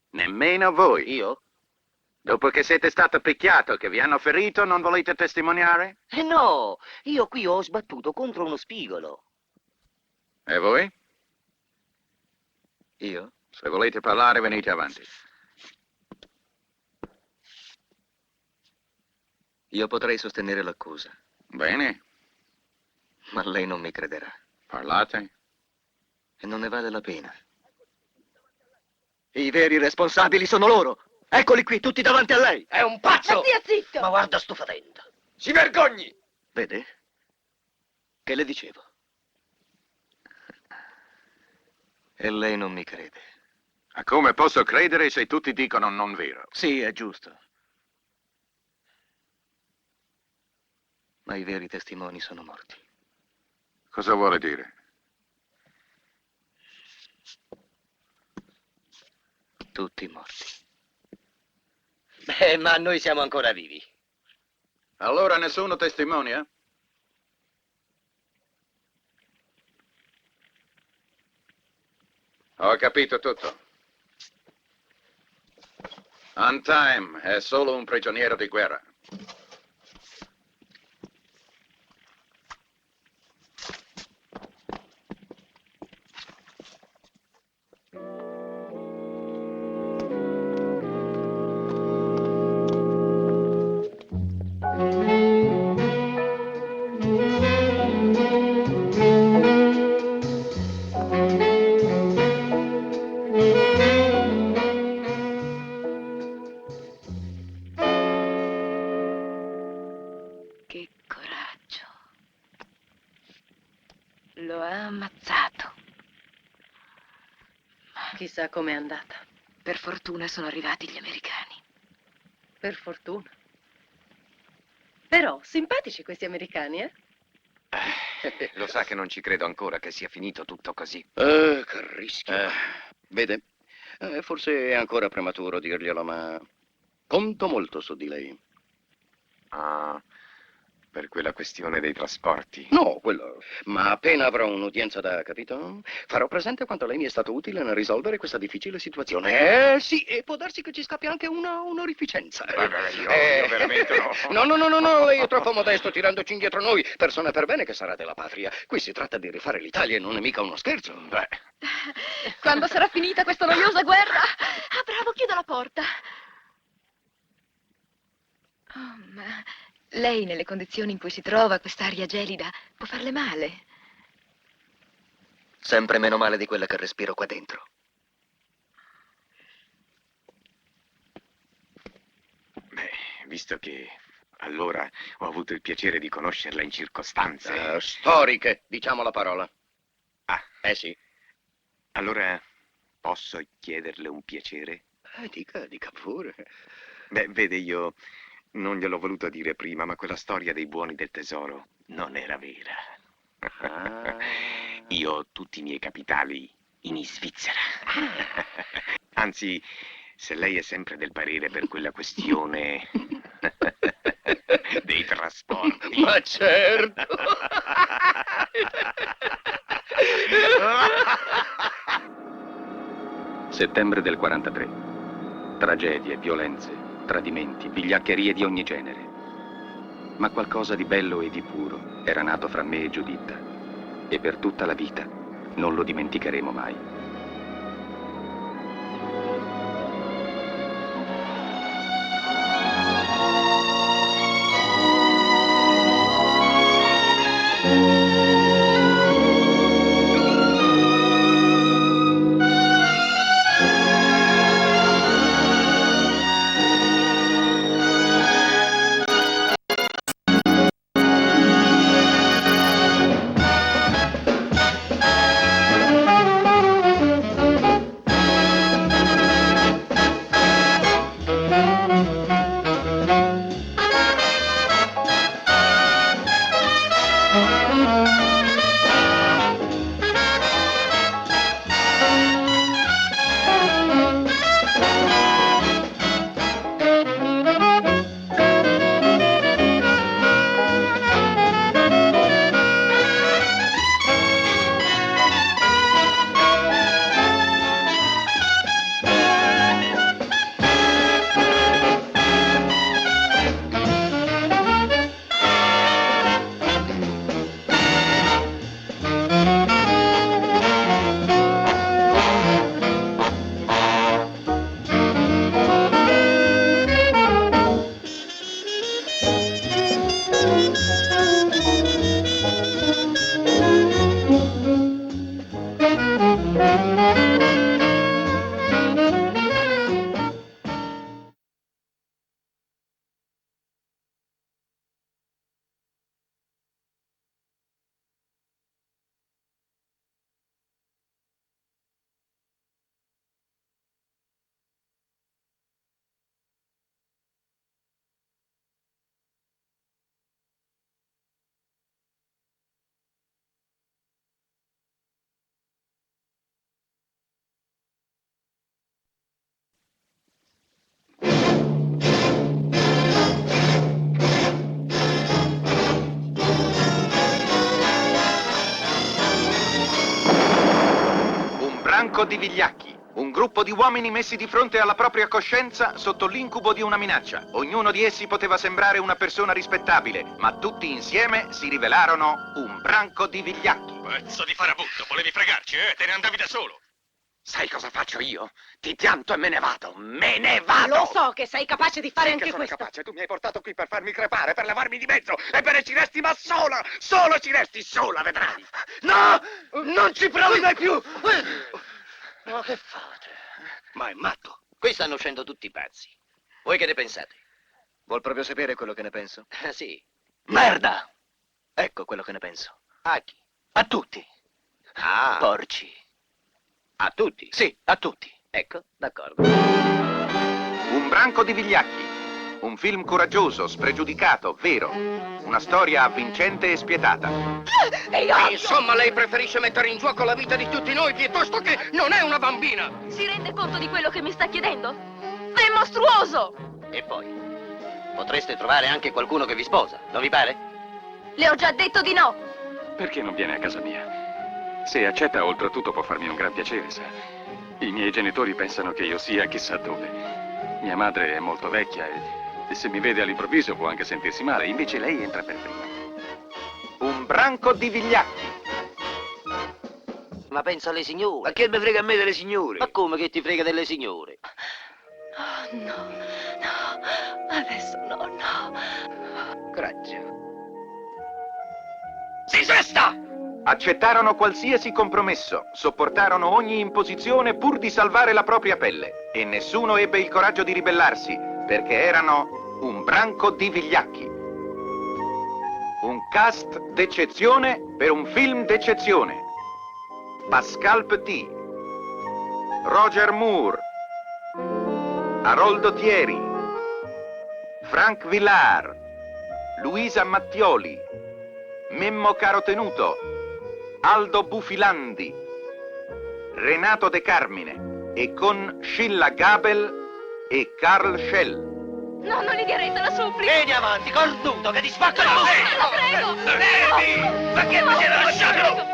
Nemmeno voi? Io? Dopo che siete stato picchiato, che vi hanno ferito, non volete testimoniare? No, io qui ho sbattuto contro uno spigolo. E voi? Io? Se volete parlare, venite avanti. Io potrei sostenere l'accusa. Bene. Ma lei non mi crederà. Parlate. E non ne vale la pena. I veri responsabili sono loro. Eccoli qui, tutti davanti a lei. È un pazzo! Ma stia zitto! Ma guarda sto fadendo. Si vergogni! Vede? Che le dicevo? E lei non mi crede. Ma come posso credere se tutti dicono non vero? Sì, è giusto. Ma i veri testimoni sono morti. Cosa vuole dire? Tutti morti. Ma noi siamo ancora vivi. Allora nessuno testimonia? Ho capito tutto. Antime è solo un prigioniero di guerra. Lo ha ammazzato. Chissà com'è andata. Per fortuna sono arrivati gli americani. Per fortuna. Però, simpatici questi americani, eh? Lo sa che non ci credo ancora che sia finito tutto così. Che rischio. Vede, forse è ancora prematuro dirglielo, ma conto molto su di lei. Ah, per quella questione dei trasporti. No, quello. Ma appena avrò un'udienza da, capito? Farò presente quanto lei mi è stato utile nel risolvere questa difficile situazione. Sì, e può darsi che ci scappi anche un'onorificenza. Vabbè, io veramente no. No, lei è troppo modesto tirandoci indietro noi, persone per bene che sarà della patria. Qui si tratta di rifare l'Italia e non è mica uno scherzo. Beh. Quando sarà finita questa noiosa guerra? Ah, bravo, chiuda la porta. Oh, ma lei, nelle condizioni in cui si trova, quest'aria gelida, può farle male. Sempre meno male di quella che respiro qua dentro. Beh, visto che allora ho avuto il piacere di conoscerla in circostanze... Storiche, diciamo la parola. Sì. Allora, posso chiederle un piacere? Dica pure. Beh, vede, io non gliel'ho voluto dire prima, ma quella storia dei buoni del tesoro non era vera. Io ho tutti i miei capitali in Svizzera. Anzi, se lei è sempre del parere per quella questione dei trasporti... Ma certo! Settembre del 43. Tragedie, violenze, tradimenti, vigliaccherie di ogni genere. Ma qualcosa di bello e di puro era nato fra me e Giuditta, e per tutta la vita non lo dimenticheremo mai. Branco di vigliacchi, un gruppo di uomini messi di fronte alla propria coscienza sotto l'incubo di una minaccia. Ognuno di essi poteva sembrare una persona rispettabile, ma tutti insieme si rivelarono un branco di vigliacchi. Pezzo di farabutto, volevi fregarci, Te ne andavi da solo. Sai cosa faccio io? Ti pianto e me ne vado! Me ne vado! Lo so che sei capace di fare Sì, anche che sono questo. capace. Tu mi hai portato qui per farmi crepare, per levarmi di mezzo. Ebbene ci resti, ma sola! Solo ci resti, sola, vedrai! No! Non ci provi mai più! Ma che fate? Ma è matto. Qui stanno uscendo tutti pazzi. Voi che ne pensate? Vuol proprio sapere quello che ne penso? Sì. Merda! Ecco quello che ne penso. A chi? A tutti. Ah. Porci. A tutti? Sì, a tutti. Ecco, d'accordo. Un branco di vigliacchi. Un film coraggioso, spregiudicato, vero. Una storia avvincente e spietata. Insomma, lei preferisce mettere in gioco la vita di tutti noi piuttosto che non è una bambina! Si rende conto di quello che mi sta chiedendo? È mostruoso! E poi? Potreste trovare anche qualcuno che vi sposa, non vi pare? Le ho già detto di no! Perché non viene a casa mia? Se accetta, oltretutto può farmi un gran piacere, sa. I miei genitori pensano che io sia chissà dove. Mia madre è molto vecchia e se mi vede all'improvviso può anche sentirsi male, invece lei entra per prima. Un branco di vigliacchi. Ma pensa alle signore. Ma che mi frega a me delle signore? Ma come che ti frega delle signore? Oh, no, adesso no. Coraggio. Si svesta! Accettarono qualsiasi compromesso, sopportarono ogni imposizione pur di salvare la propria pelle e nessuno ebbe il coraggio di ribellarsi perché erano un branco di vigliacchi. Un cast d'eccezione per un film d'eccezione. Pascal Petit, Roger Moore, Haroldo Thieri, Frank Villar, Luisa Mattioli, Memmo Carotenuto, Aldo Bufilandi, Renato De Carmine e con Scilla Gabel e Carl Schell. No, non li direte, la supplico! Vieni avanti, cornuto, che ti spacco la La prego! Ma che mi siete lasciato?